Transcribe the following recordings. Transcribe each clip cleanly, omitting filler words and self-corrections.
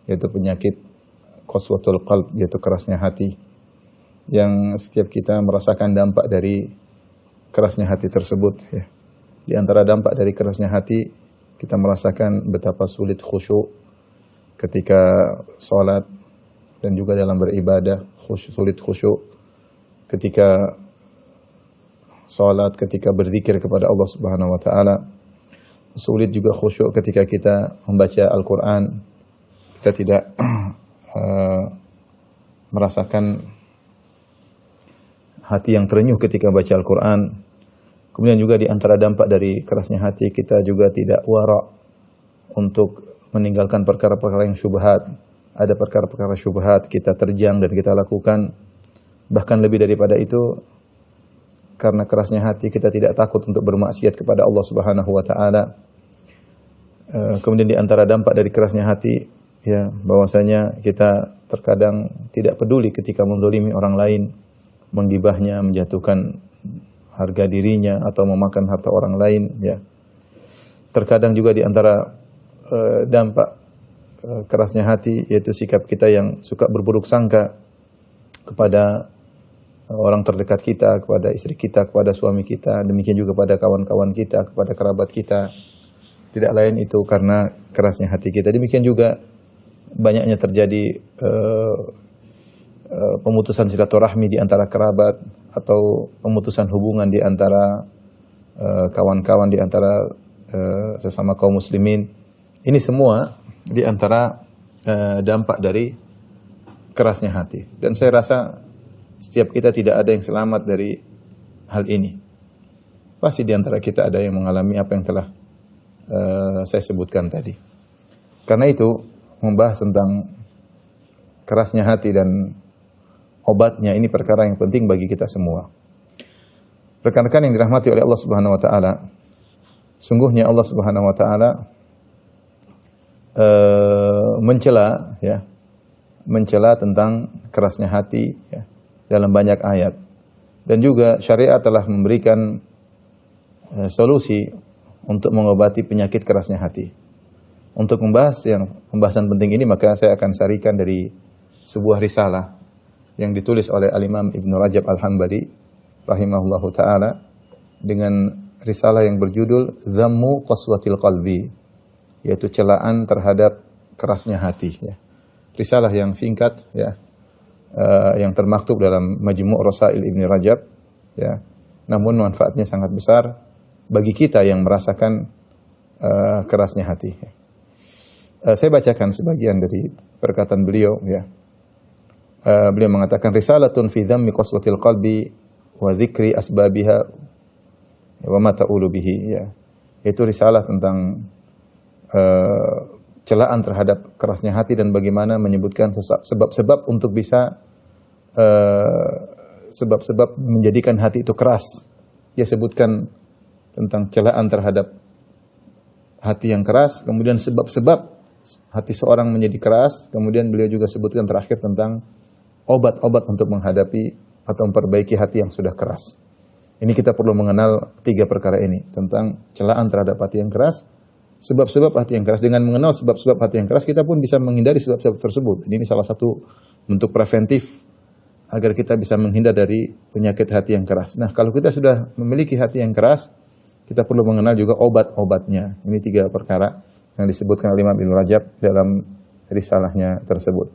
yaitu penyakit qaswatul qalb, yaitu kerasnya hati, yang setiap kita merasakan dampak dari kerasnya hati tersebut ya. Di antara dampak dari kerasnya hati, kita merasakan betapa sulit khusyuk ketika sholat dan juga dalam beribadah, sulit khusyuk ketika sholat, ketika berzikir kepada Allah Subhanahu wa taala. Sulit juga khusyuk ketika kita membaca Al-Qur'an. Kita tidak merasakan hati yang terenyuh ketika baca Al-Qur'an. Kemudian juga di antara dampak dari kerasnya hati, kita juga tidak wara' untuk meninggalkan perkara-perkara yang syubhat. Ada perkara-perkara syubhat kita terjang dan kita lakukan. Bahkan lebih daripada itu, karena kerasnya hati kita tidak takut untuk bermaksiat kepada Allah Subhanahu wa taala. Kemudian di antara dampak dari kerasnya hati ya, bahwasanya kita terkadang tidak peduli ketika menzalimi orang lain, menggibahnya, menjatuhkan harga dirinya atau memakan harta orang lain ya. Terkadang juga di antara dampak kerasnya hati yaitu sikap kita yang suka berburuk sangka kepada orang terdekat kita, kepada istri kita, kepada suami kita, demikian juga pada kawan-kawan kita, kepada kerabat kita. Tidak lain itu karena kerasnya hati kita. Demikian juga banyaknya terjadi pemutusan silaturahmi di antara kerabat atau pemutusan hubungan di antara kawan-kawan, di antara sesama kaum muslimin. Ini semua di antara dampak dari kerasnya hati. Dan saya rasa setiap kita tidak ada yang selamat dari hal ini. Pasti di antara kita ada yang mengalami apa yang telah saya sebutkan tadi. Karena itu membahas tentang kerasnya hati dan obatnya ini perkara yang penting bagi kita semua. Rekan-rekan yang dirahmati oleh Allah Subhanahu wa taala, sungguhnya Allah Subhanahu wa taala mencela tentang kerasnya hati ya, dalam banyak ayat. Dan juga syariat telah memberikan solusi untuk mengobati penyakit kerasnya hati. Untuk membahas pembahasan penting ini, maka saya akan sarikan dari sebuah risalah yang ditulis oleh Al-Imam Ibn Rajab Al-Hambali rahimahullahu ta'ala dengan risalah yang berjudul Dhammu Qaswatil Qalbi, yaitu celaan terhadap kerasnya hati ya. Risalah yang singkat ya, yang termaktub dalam Majmu' Rasail Ibn Rajab ya. Namun manfaatnya sangat besar bagi kita yang merasakan kerasnya hati ya. Saya bacakan sebagian dari perkataan beliau ya. Beliau mengatakan risalatun fi dhammi qaswatil qalbi wa dzikri asbabiha wa ma ta'ulu bihi ya. Itu risalah tentang celaan terhadap kerasnya hati dan bagaimana menyebutkan sebab-sebab untuk bisa sebab-sebab menjadikan hati itu keras. Dia sebutkan tentang celaan terhadap hati yang keras, kemudian sebab-sebab hati seorang menjadi keras, kemudian beliau juga sebutkan terakhir tentang obat-obat untuk menghadapi atau memperbaiki hati yang sudah keras. Ini kita perlu mengenal tiga perkara ini, tentang celaan terhadap hati yang keras, sebab-sebab hati yang keras. Dengan mengenal sebab-sebab hati yang keras, kita pun bisa menghindari sebab-sebab tersebut. Ini salah satu bentuk preventif agar kita bisa menghindar dari penyakit hati yang keras. Nah, kalau kita sudah memiliki hati yang keras, kita perlu mengenal juga obat-obatnya. Ini tiga perkara yang disebutkan oleh Imam Ibnu Rajab dalam risalahnya tersebut.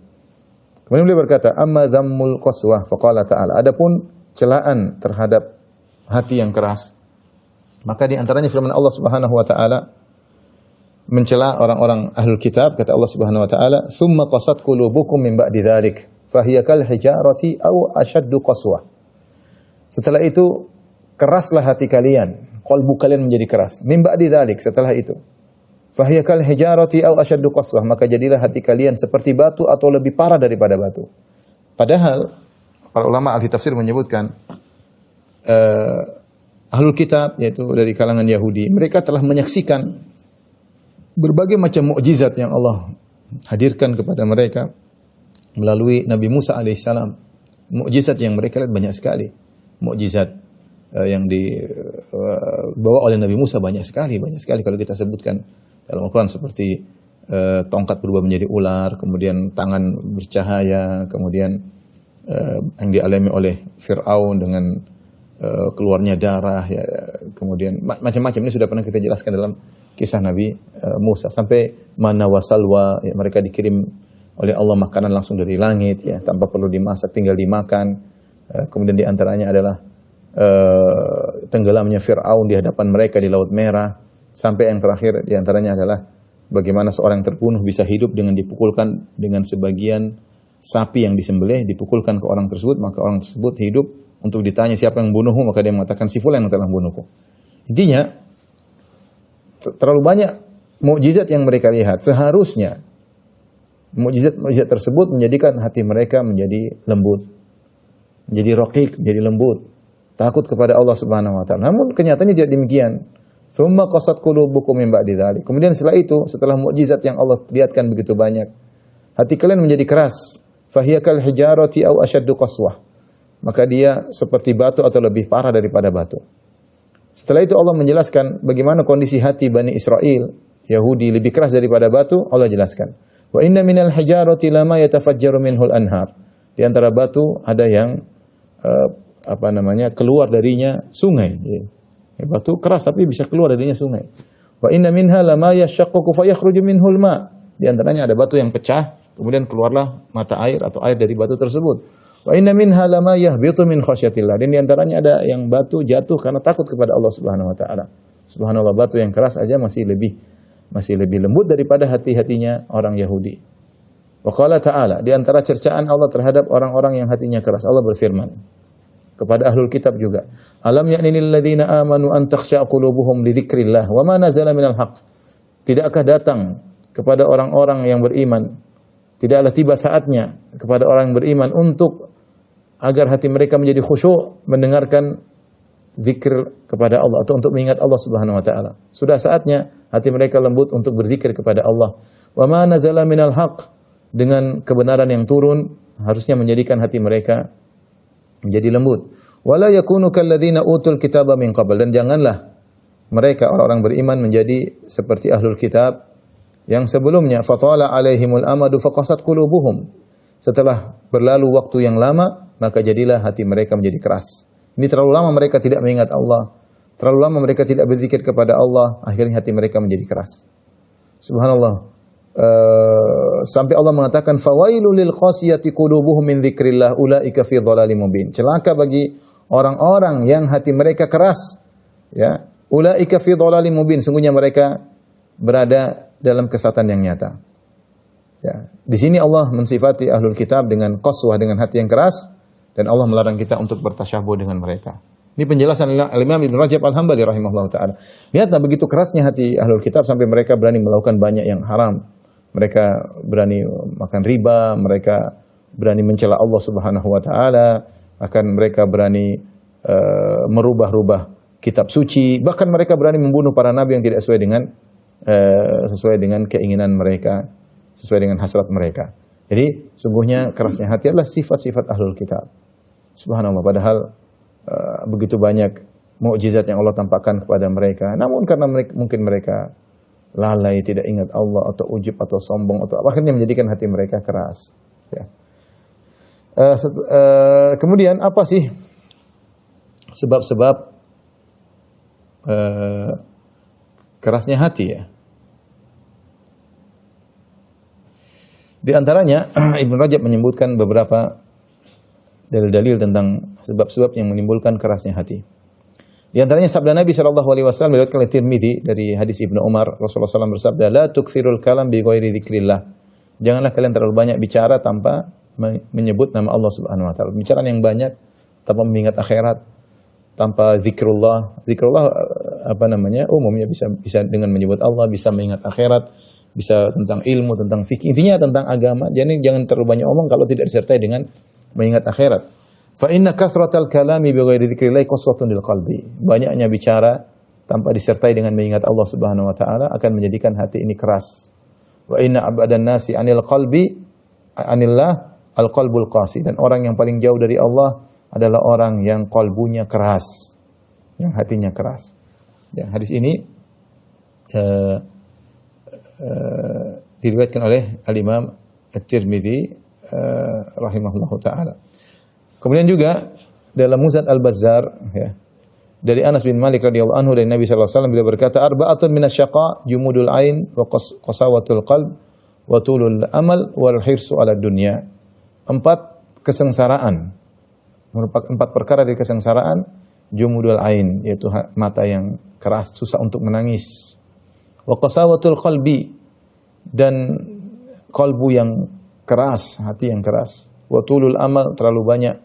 Kemudian beliau berkata, amma dhammul qaswah faqala ta'ala. Adapun celaan terhadap hati yang keras, maka di antaranya firman Allah Subhanahu wa taala mencela orang-orang ahlul kitab, kata Allah Subhanahu wa taala, "Tsumma qasat qulubukum min ba'di dzalik, fahiya kal hijarati aw ashaddu qaswah." Setelah itu keraslah hati kalian, qalbu kalian menjadi keras. Min ba'di dzalik, setelah itu. Fahiya kal hijarati aw ashaddu qaswah, maka jadilah hati kalian seperti batu atau lebih parah daripada batu. Padahal para ulama ahli tafsir menyebutkan ahlul kitab, yaitu dari kalangan Yahudi, mereka telah menyaksikan berbagai macam mukjizat yang Allah hadirkan kepada mereka melalui Nabi Musa alaihissalam. Mukjizat yang mereka lihat banyak sekali. Mukjizat yang dibawa oleh Nabi Musa banyak sekali kalau kita sebutkan dalam Al-Quran, seperti tongkat berubah menjadi ular, kemudian tangan bercahaya, kemudian yang dialami oleh Fir'aun dengan keluarnya darah, ya, kemudian macam-macam. Ini sudah pernah kita jelaskan dalam kisah Nabi Musa. Sampai mana wasalwa, ya, mereka dikirim oleh Allah makanan langsung dari langit, ya, tanpa perlu dimasak, tinggal dimakan. Kemudian diantaranya adalah tenggelamnya Fir'aun di hadapan mereka di Laut Merah. Sampai yang terakhir diantaranya adalah bagaimana seorang terbunuh bisa hidup dengan dipukulkan dengan sebagian sapi yang disembelih, dipukulkan ke orang tersebut, maka orang tersebut hidup. Untuk ditanya siapa yang membunuhmu, maka dia mengatakan si fulan yang telah membunuhku. Intinya terlalu banyak mukjizat yang mereka lihat. Seharusnya mukjizat tersebut menjadikan hati mereka menjadi lembut, menjadi raqiq, menjadi lembut, takut kepada Allah Subhanahu wa taala. Namun kenyataannya tidak demikian. Tsumma qasat qulubukum min ba'di dzalik. Kemudian setelah itu, setelah mukjizat yang Allah lihatkan begitu banyak, hati kalian menjadi keras. Fahiya kal hijarati aw ashaddu qaswah. Maka dia seperti batu atau lebih parah daripada batu. Setelah itu Allah menjelaskan bagaimana kondisi hati Bani Israel, Yahudi, lebih keras daripada batu. Allah jelaskan, wa inna minal hijarati lama yatafajjaru minhul anhar. Di antara batu ada yang keluar darinya sungai. Batu keras tapi bisa keluar darinya sungai. Wa inna minha lama yashaqqaqu fayakhruju minhul ma. Di antaranya ada batu yang pecah, kemudian keluarlah mata air atau air dari batu tersebut. Wa inna minha lama yahbitu min khasyatillah. Dan di antaranya ada yang batu jatuh karena takut kepada Allah Subhanahu wa taala. Subhanallah, batu yang keras aja masih lebih lembut daripada hati-hatinya orang Yahudi. Wa qala ta'ala, di antara cercaan Allah terhadap orang-orang yang hatinya keras, Allah berfirman kepada ahlul kitab juga, alam ya'ni lil ladzina amanu an takhsha'a qulubuhum li dzikrillah wa ma nazala minal haqq. Tidakkah datang kepada orang-orang yang beriman, tidaklah tiba saatnya kepada orang yang beriman untuk agar hati mereka menjadi khusyuk mendengarkan zikir kepada Allah atau untuk mengingat Allah Subhanahu wa taala. Sudah saatnya hati mereka lembut untuk berzikir kepada Allah. Wa ma nazala minal haqq, dengan kebenaran yang turun harusnya menjadikan hati mereka menjadi lembut. Wala yakunu kalladzina utul kitaba min qabl, dan janganlah mereka orang-orang beriman menjadi seperti ahlul kitab yang sebelumnya, fatala alaihimul amadu faqasat qulubuhum. Setelah berlalu waktu yang lama, maka jadilah hati mereka menjadi keras. Ini terlalu lama mereka tidak mengingat Allah, terlalu lama mereka tidak berzikir kepada Allah, akhirnya hati mereka menjadi keras. Subhanallah. Sampai Allah mengatakan fawailul lil qasiyati qulubuhum min dzikrillah ulaika fi dhalalim mubin. Celaka bagi orang-orang yang hati mereka keras, ya. Ulaika fi dhalalim mubin, sungguhnya mereka berada dalam kesesatan yang nyata. Ya, di sini Allah mensifati ahlul kitab dengan qaswah, dengan hati yang keras, dan Allah melarang kita untuk bertasyabuh dengan mereka. Ini penjelasan Imam Ibn Rajab Al-Hambali rahimahullah ta'ala. Lihatlah begitu kerasnya hati ahlul kitab sampai mereka berani melakukan banyak yang haram. Mereka berani makan riba, mereka berani mencela Allah Subhanahu wa taala, bahkan mereka berani merubah-rubah kitab suci, bahkan mereka berani membunuh para nabi yang tidak sesuai dengan keinginan mereka, sesuai dengan hasrat mereka. Jadi sungguhnya kerasnya hati adalah sifat-sifat ahlul kitab. Subhanallah, padahal begitu banyak mukjizat yang Allah tampakkan kepada mereka, namun karena mungkin mereka lalai, tidak ingat Allah atau ujub atau sombong atau akhirnya menjadikan hati mereka keras. Ya. Kemudian apa sih sebab-sebab kerasnya hati, ya? Di antaranya Ibn Rajab menyebutkan beberapa dalil-dalil tentang sebab-sebab yang menimbulkan kerasnya hati. Di antaranya sabda Nabi SAW diriwayatkan oleh Tirmidzi dari hadis Ibnu Umar, Rasulullah SAW bersabda, "La tuktsirul kalam bi ghairi dzikrillah." Janganlah kalian terlalu banyak bicara tanpa menyebut nama Allah Subhanahu wa taala. Bicara yang banyak tanpa mengingat akhirat, tanpa zikrullah. Zikrullah umumnya bisa dengan menyebut Allah, bisa mengingat akhirat, bisa tentang ilmu, tentang fikih, intinya tentang agama. Jadi jangan terlalu banyak omong kalau tidak disertai dengan mengingat akhirat. Fa inna kathratal kalami bi ghairi dzikrillah qaswatun lil qalbi. Banyaknya bicara tanpa disertai dengan mengingat Allah Subhanahu wa taala akan menjadikan hati ini keras. Wa inna abadan nasi anil qalbi anillah al qalbul qasi. Dan orang yang paling jauh dari Allah adalah orang yang qalbunya keras, yang hatinya keras. Ya, hadis ini diriwayatkan oleh Al-Imam At-Tirmidzi rahimahullahu taala. Kemudian juga dalam Musnad Al-Bazzar ya, dari Anas bin Malik radhiyallahu anhu dari Nabi sallallahu alaihi wasallam beliau berkata, arba'atun minasyaqa jumudul ain wa qasawatul qalb wa tulul amal wal hirsu ala dunya. 4 kesengsaraan, merupakan 4 perkara dari kesengsaraan, jumudul ain, yaitu mata yang keras, susah untuk menangis, wa qasawatul qalbi, dan kalbu yang keras, hati yang keras, wa tulul amal, terlalu banyak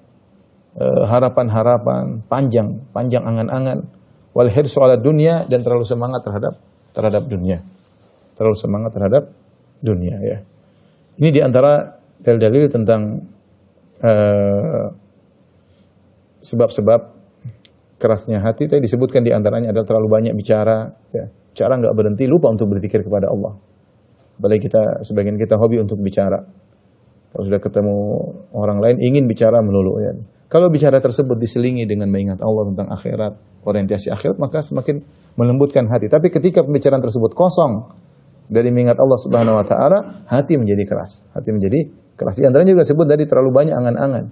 harapan-harapan, panjang angan-angan, wal hirsu ala dunya, dan terlalu semangat terhadap dunia. Terlalu semangat terhadap dunia ya. Ini di antara dalil-dalil tentang sebab-sebab kerasnya hati. Tadi disebutkan di antaranya adalah terlalu banyak bicara ya. Bicara enggak berhenti, lupa untuk berzikir kepada Allah. Apalagi sebagian kita hobi untuk bicara. Kalau sudah ketemu orang lain ingin bicara melulu ya. Kalau bicara tersebut diselingi dengan mengingat Allah tentang akhirat, orientasi akhirat, maka semakin melembutkan hati. Tapi ketika pembicaraan tersebut kosong dari mengingat Allah Subhanahu wa taala, hati menjadi keras. Hati menjadi keras. Di antaranya juga sebut tadi terlalu banyak angan-angan.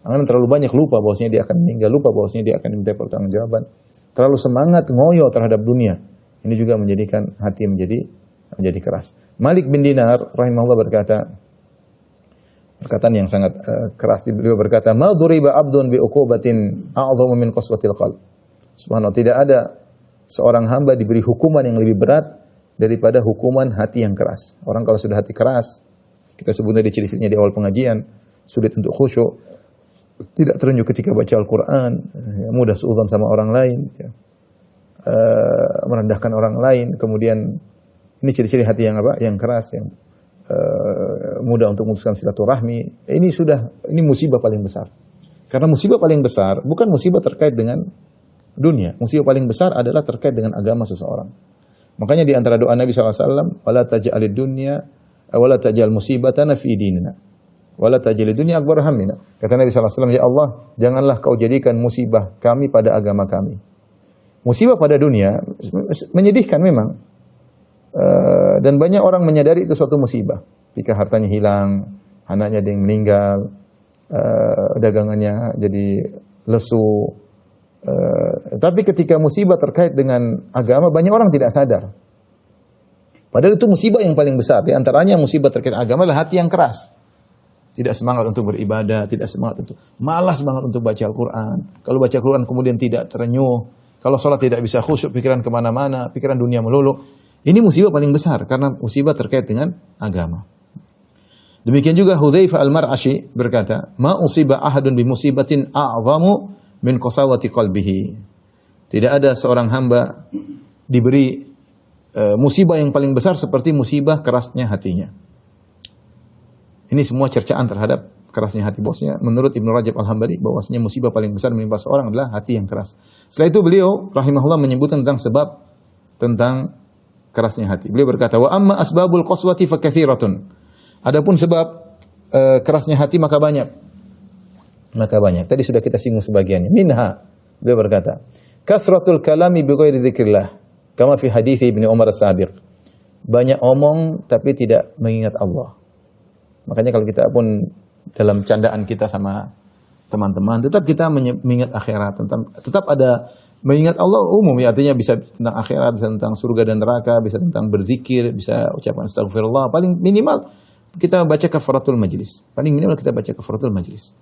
Angan terlalu banyak, lupa bahwasanya dia akan meninggal, lupa bahwasanya dia akan diminta pertanggungjawaban. Terlalu semangat ngoyo terhadap dunia. Ini juga menjadikan hati menjadi keras. Malik bin Dinar rahimahullah berkata, perkataan yang sangat keras, beliau berkata, ma duriba abdun bi uqubatin a'dhamu min qaswatil qalb. Subhanallah, tidak ada seorang hamba diberi hukuman yang lebih berat daripada hukuman hati yang keras. Orang kalau sudah hati keras, kita sebutnya di ciri-cirinya di awal pengajian, sulit untuk khusyuk, tidak terenyuh ketika baca Al-Qur'an, mudah suudzon sama orang lain, ya. Merendahkan orang lain, kemudian ini ciri-ciri hati yang apa? Yang keras, yang mudah untuk memutuskan silaturahmi. Ini musibah paling besar. Karena musibah paling besar bukan musibah terkait dengan dunia. Musibah paling besar adalah terkait dengan agama seseorang. Makanya di antara doa Nabi SAW, wala taj'alid dunya wala taj'al musibatana fi dinina wala taj'alid dunya akbar hammina. Kata Nabi SAW, ya Allah, janganlah kau jadikan musibah kami pada agama kami. Musibah pada dunia menyedihkan memang. Dan banyak orang menyadari itu suatu musibah. Ketika hartanya hilang, anaknya ada yang meninggal, dagangannya jadi lesu. Tapi ketika musibah terkait dengan agama, banyak orang tidak sadar. Padahal itu musibah yang paling besar. Di antaranya musibah terkait agama adalah hati yang keras. Tidak semangat untuk beribadah, tidak semangat untuk, malas banget untuk baca Al-Quran. Kalau baca Al-Quran kemudian tidak terenyuh. Kalau sholat tidak bisa khusyuk, pikiran kemana-mana, pikiran dunia melulu. Ini musibah paling besar karena musibah terkait dengan agama. Demikian juga Hudzaifah Al-Mar'ashi berkata, "Ma usiba ahadun bi musibatin a'zamu min qasawati qalbihi." Tidak ada seorang hamba diberi musibah yang paling besar seperti musibah kerasnya hatinya. Ini semua cercaan terhadap kerasnya hati. Bosnya menurut Ibnu Rajab Al-Hambali bahwasanya musibah paling besar menimpa seorang adalah hati yang keras. Setelah itu beliau rahimahullah menyebutkan tentang sebab tentang kerasnya hati. Beliau berkata, wa amma asbabul qaswati fa katsiratun. Adapun sebab kerasnya hati maka banyak. Maka banyak. Tadi sudah kita singgung sebagiannya. Minha, beliau berkata, kathratul kalami bi ghairi dzikrillah, kama fi hadits Ibnu Umar as-sabiq. Banyak omong tapi tidak mengingat Allah. Makanya kalau kita pun dalam candaan kita sama teman-teman, tetap kita mengingat akhirat, tetap ada mengingat Allah umum ya, artinya bisa tentang akhirat, bisa tentang surga dan neraka, bisa tentang berzikir, bisa ucapan astagfirullah, paling minimal kita baca kafaratul majlis. Paling minimal kita baca kafaratul majlis.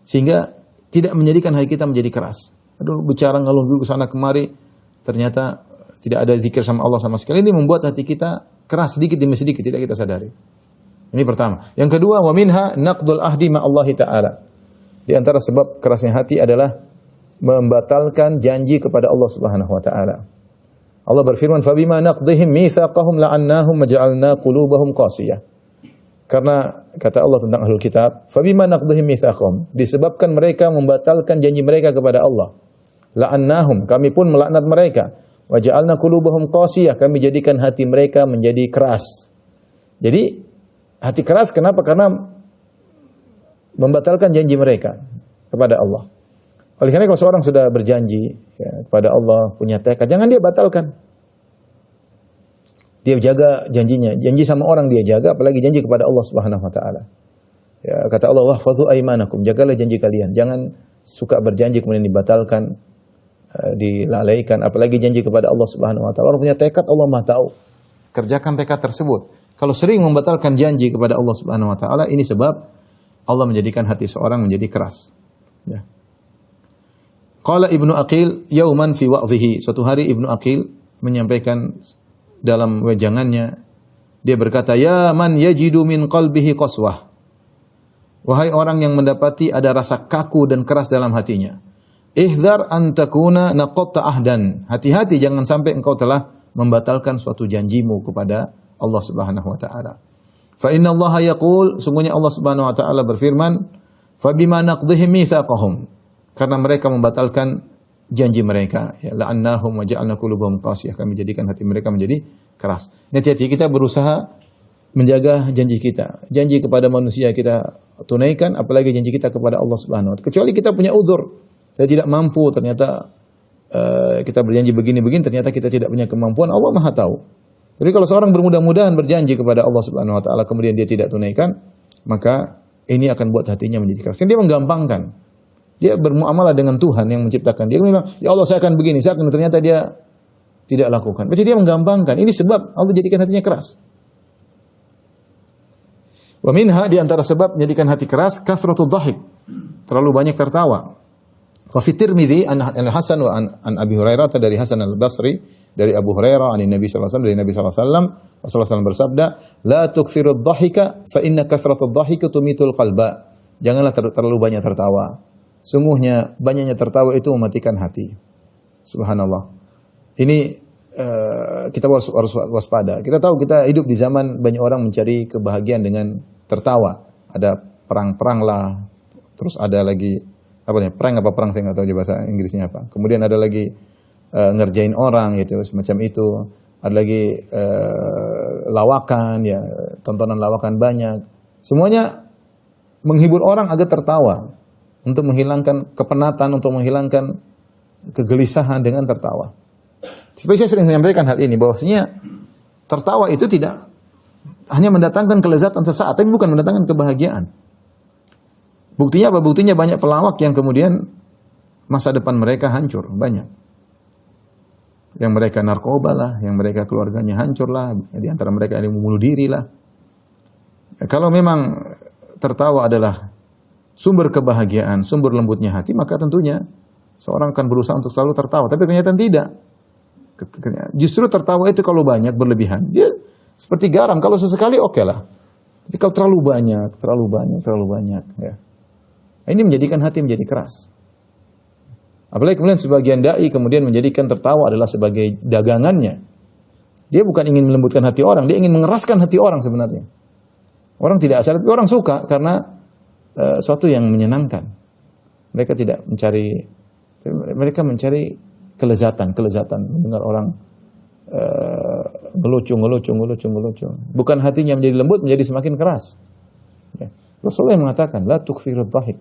Sehingga tidak menjadikan hati kita menjadi keras. Aduh, bicara ngalung dulu ke sana kemari, ternyata tidak ada zikir sama Allah sama sekali. Ini membuat hati kita keras sedikit demi sedikit, tidak kita sadari. Ini pertama. Yang kedua, wa minha naqdul ahdi ma Allah Ta'ala. Di antara sebab kerasnya hati adalah membatalkan janji kepada Allah Subhanahu wa taala. Allah berfirman, "Fa bima naqdihim mitsaqahum la'annahum maj'alna qulubahum qasiyah." Karena kata Allah tentang ahlul kitab, "Fa bima naqdihim mitsaqahum," disebabkan mereka membatalkan janji mereka kepada Allah. La'annahum, kami pun melaknat mereka. Wa ja'alna qulubahum qasiyah, kami jadikan hati mereka menjadi keras. Jadi hati keras kenapa? Karena membatalkan janji mereka kepada Allah. Oleh karena kalau seorang sudah berjanji ya, kepada Allah, punya tekad, jangan dia batalkan. Di Dia jaga janjinya. Janji sama orang dia jaga, apalagi janji kepada Allah Subhanahu wa taala. Ya, kata Allah, "Wahfadzu aimanakum." Jagalah janji kalian. Jangan suka berjanji kemudian dibatalkan, dilalaikan, apalagi janji kepada Allah Subhanahu wa taala. Orang punya tekad, Allah Maha tahu. Kerjakan tekad tersebut. Kalau sering membatalkan janji kepada Allah Subhanahu wa taala, ini sebab Allah menjadikan hati seorang menjadi keras. Ya. Qala Ibnu Aqil yauman fi wa'dhihi. Suatu hari Ibnu Aqil menyampaikan dalam wejangannya, dia berkata, "Ya man yajidu min qalbihi qaswah." Wahai orang yang mendapati ada rasa kaku dan keras dalam hatinya. Ihdhar an takuna naqatta ahdan. Hati-hati jangan sampai engkau telah membatalkan suatu janjimu kepada Allah Subhanahu wa taala. Fa inna Allah yaqul, sungguhnya Allah Subhanahu wa taala berfirman, "Fa bima naqdhihim mitsaqahum." Karena mereka membatalkan janji mereka, ya la'annahum wa ja'alna qulubahum qasiyah, kami jadikan hati mereka menjadi keras. Hati-hati kita berusaha menjaga janji kita. Janji kepada manusia kita tunaikan, apalagi janji kita kepada Allah Subhanahu wa taala. Kecuali kita punya uzur, kita tidak mampu, ternyata kita berjanji begini-begini, ternyata kita tidak punya kemampuan, Allah Maha tahu. Tapi kalau seorang bermudah-mudahan berjanji kepada Allah Subhanahu wa taala kemudian dia tidak tunaikan, maka ini akan buat hatinya menjadi keras. Kan dia menggampangkan. Dia bermuamalah dengan Tuhan yang menciptakan dia. Dia bilang, "Ya Allah, saya akan begini, saya akan," ternyata dia tidak lakukan. Berarti dia menggampangkan. Ini sebab Allah jadikan hatinya keras. Wa minha, di antara sebab menjadikan hati keras, kasratul dhahik. Terlalu banyak tertawa. Wa fi Tirmidzi an Hasan wa an Abi Hurairah, dari Hasan al-Basri, dari Abu Hurairah, Nabi sallallahu alaihi wasallam, dari Nabi sallallahu alaihi wasallam, Rasulullah SAW bersabda, "La tuktsirud dhahika fa inna kasratud dhahika tumitul qalba." Janganlah terlalu banyak tertawa. Sungguhnya banyaknya tertawa itu mematikan hati. Subhanallah. Ini kita harus waspada. Kita tahu kita hidup di zaman banyak orang mencari kebahagiaan dengan tertawa. Ada perang-perang lah, terus ada lagi perang saya nggak tahu bahasa Inggrisnya apa. Kemudian ada lagi ngerjain orang gitu, semacam itu. Ada lagi lawakan, ya tontonan lawakan banyak. Semuanya menghibur orang agar tertawa, untuk menghilangkan kepenatan, untuk menghilangkan kegelisahan dengan tertawa. Seperti saya sering menyampaikan hal ini, bahwasanya tertawa itu tidak hanya mendatangkan kelezatan sesaat, tapi bukan mendatangkan kebahagiaan. Buktinya apa? Buktinya banyak pelawak yang kemudian masa depan mereka hancur, banyak. Yang mereka narkoba lah, yang mereka keluarganya hancur lah, di antara mereka ada yang membunuh diri lah. Kalau memang tertawa adalah sumber kebahagiaan, sumber lembutnya hati, maka tentunya seorang akan berusaha untuk selalu tertawa. Tapi ternyata tidak. Justru tertawa itu kalau banyak, berlebihan, dia seperti garam. Kalau sesekali oke lah. Tapi kalau terlalu banyak, ya. Ini menjadikan hati menjadi keras. Apalagi kemudian sebagian dai kemudian menjadikan tertawa adalah sebagai dagangannya. Dia bukan ingin melembutkan hati orang, dia ingin mengeraskan hati orang sebenarnya. Orang tidak asal, tapi orang suka karena suatu yang menyenangkan. Mereka tidak mencari, mereka mencari kelezatan mendengar orang ngelucu. Bukan hatinya menjadi lembut, menjadi semakin keras. Ya. Rasulullah yang mengatakan, "La tukthirud dhahik."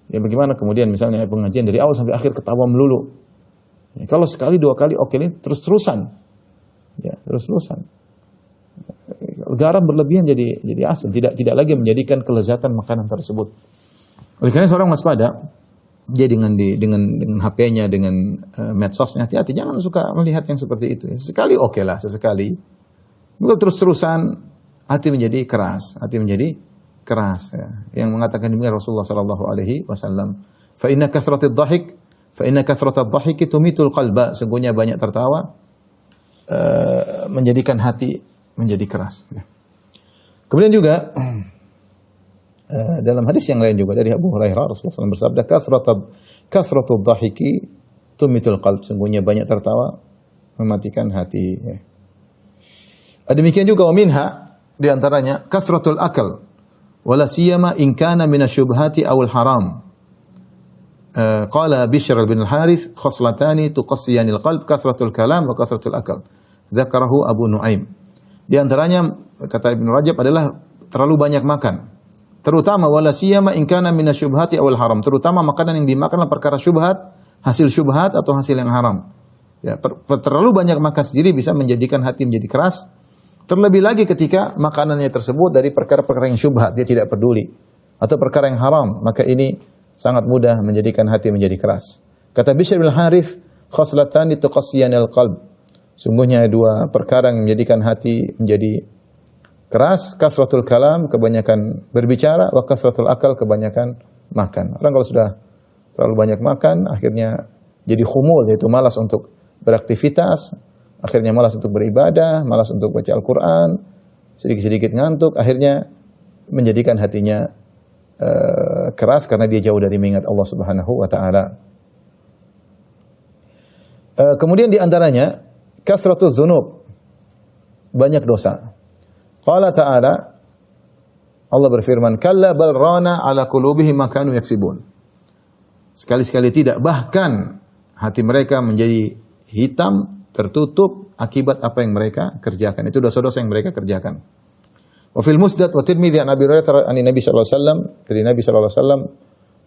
Ya bagaimana kemudian misalnya pengajian dari awal sampai akhir ketawa melulu. Ya, kalau sekali dua kali oke, ini terus-terusan. Ya, terus-terusan. Garam berlebihan jadi asin, tidak lagi menjadikan kelezatan makanan tersebut. Oleh karena seorang waspada, dia dengan HP-nya, dengan medsosnya, hati-hati, jangan suka melihat yang seperti itu. Sekali oke lah, sesekali. Bukan terus-terusan, hati menjadi keras, ya. Yang mengatakan demikian Rasulullah sallallahu alaihi wasallam, "Fa inna kathratad dhahik tumitul qalba." Sungguhnya banyak tertawa menjadikan hati menjadi keras. Kemudian juga dalam hadis yang lain juga dari Abu Hurairah, Rasulullah SAW bersabda, "Kathratud dhahiki tumitul qalb." Sungguhnya banyak tertawa mematikan hati. Ya. Demikian juga minha, di antaranya kathratul akal, wala siyama in kana minasyubhati awal haram. Qala Bishr bin al-Harith, "Khoslatani tuqassiyanil qalb, kathratul kalam wa kathratul akal." Dzakarahu Abu Nuaim. Di antaranya kata Ibnu Rajab adalah terlalu banyak makan. Terutama wala siyama in kana minasyubhati awal haram. Terutama makanan yang dimakan adalah perkara syubhat, hasil syubhat atau hasil yang haram. Ya, terlalu banyak makan sendiri bisa menjadikan hati menjadi keras. Terlebih lagi ketika makanannya tersebut dari perkara-perkara yang syubhat, dia tidak peduli, atau perkara yang haram, maka ini sangat mudah menjadikan hati menjadi keras. Kata Bishr bin Harith, khoslatani tuqassiyanil qalb. Sungguhnya dua perkara yang menjadikan hati menjadi keras, kasratul kalam, kebanyakan berbicara, wa kasratul akal, kebanyakan makan. Orang kalau sudah terlalu banyak makan, akhirnya jadi khumul, yaitu malas untuk beraktivitas, akhirnya malas untuk beribadah, malas untuk baca Al-Quran, sedikit-sedikit ngantuk, akhirnya menjadikan hatinya keras karena dia jauh dari mengingat Allah Subhanahu wa taala. Kemudian di antaranya kasratuz dzunub, banyak dosa. Qala ta'ala, Allah berfirman, kalla bal rana ala qulubihim ma kanu yaksibun. Sekali-sekali tidak, bahkan hati mereka menjadi hitam, tertutup akibat apa yang mereka kerjakan. Itu dosa-dosa yang mereka kerjakan. Wa fil Musnad wa Tirmidzi an Abi Hurairah an Nabi sallallahu alaihi wasallam, dari Nabi sallallahu alaihi wasallam,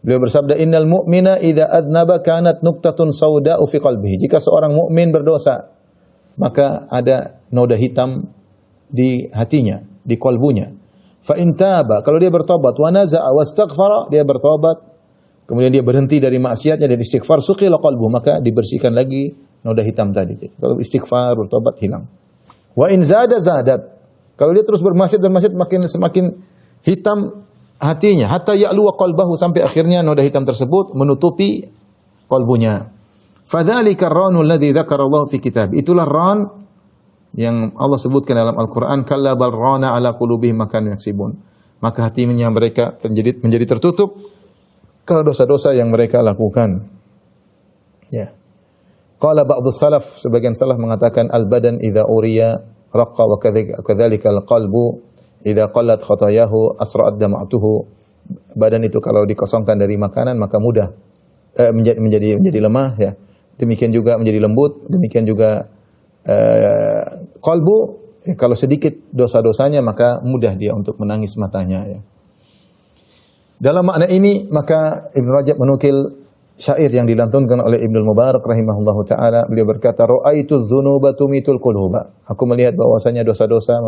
beliau bersabda, innal mu'mina idza adnaba kanat nuqtatun sauda'u fi qalbihi. Jika seorang mukmin berdosa, maka ada noda hitam di hatinya, di kalbunya. Fa in taba, kalau dia bertobat, wa naza'a wastaghfara, dia bertobat, kemudian dia berhenti dari maksiatnya dan istighfar, suqila qalbu, maka dibersihkan lagi noda hitam tadi. Kalau istighfar, bertobat, hilang. Wa in zada zadat. Kalau dia terus bermaksiat dan maksiat, semakin hitam hatinya. Hatta ya'lu qalbahu, sampai akhirnya noda hitam tersebut menutupi kalbunya. Fadzalika ar-ranul ladzi dzakara Allah fi kitab. Itulah ran yang Allah sebutkan dalam Al-Qur'an, kalla bal rana ala qulubihim ma kanu yaksibun. Maka hatinya mereka menjadi tertutup karena dosa-dosa yang mereka lakukan. Ya. Qala ba'dhu salaf, sebagian salaf mengatakan al-badan idza uriya raqqa wa kadzalika al-qalbu idza qallat khatayahu asra'at dam'atuhu. Badan itu kalau dikosongkan dari makanan maka mudah menjadi lemah, ya. Demikian juga menjadi lembut, demikian juga qalbu, ya, kalau sedikit dosa-dosanya maka mudah dia untuk menangis matanya, ya. Dalam makna ini maka Ibnu Rajab menukil syair yang dilantunkan oleh Ibnu Mubarak rahimahullahu taala. Beliau berkata, ra'aitu dzunuba tumitul quluba. Aku melihat bahwasanya dosa-dosa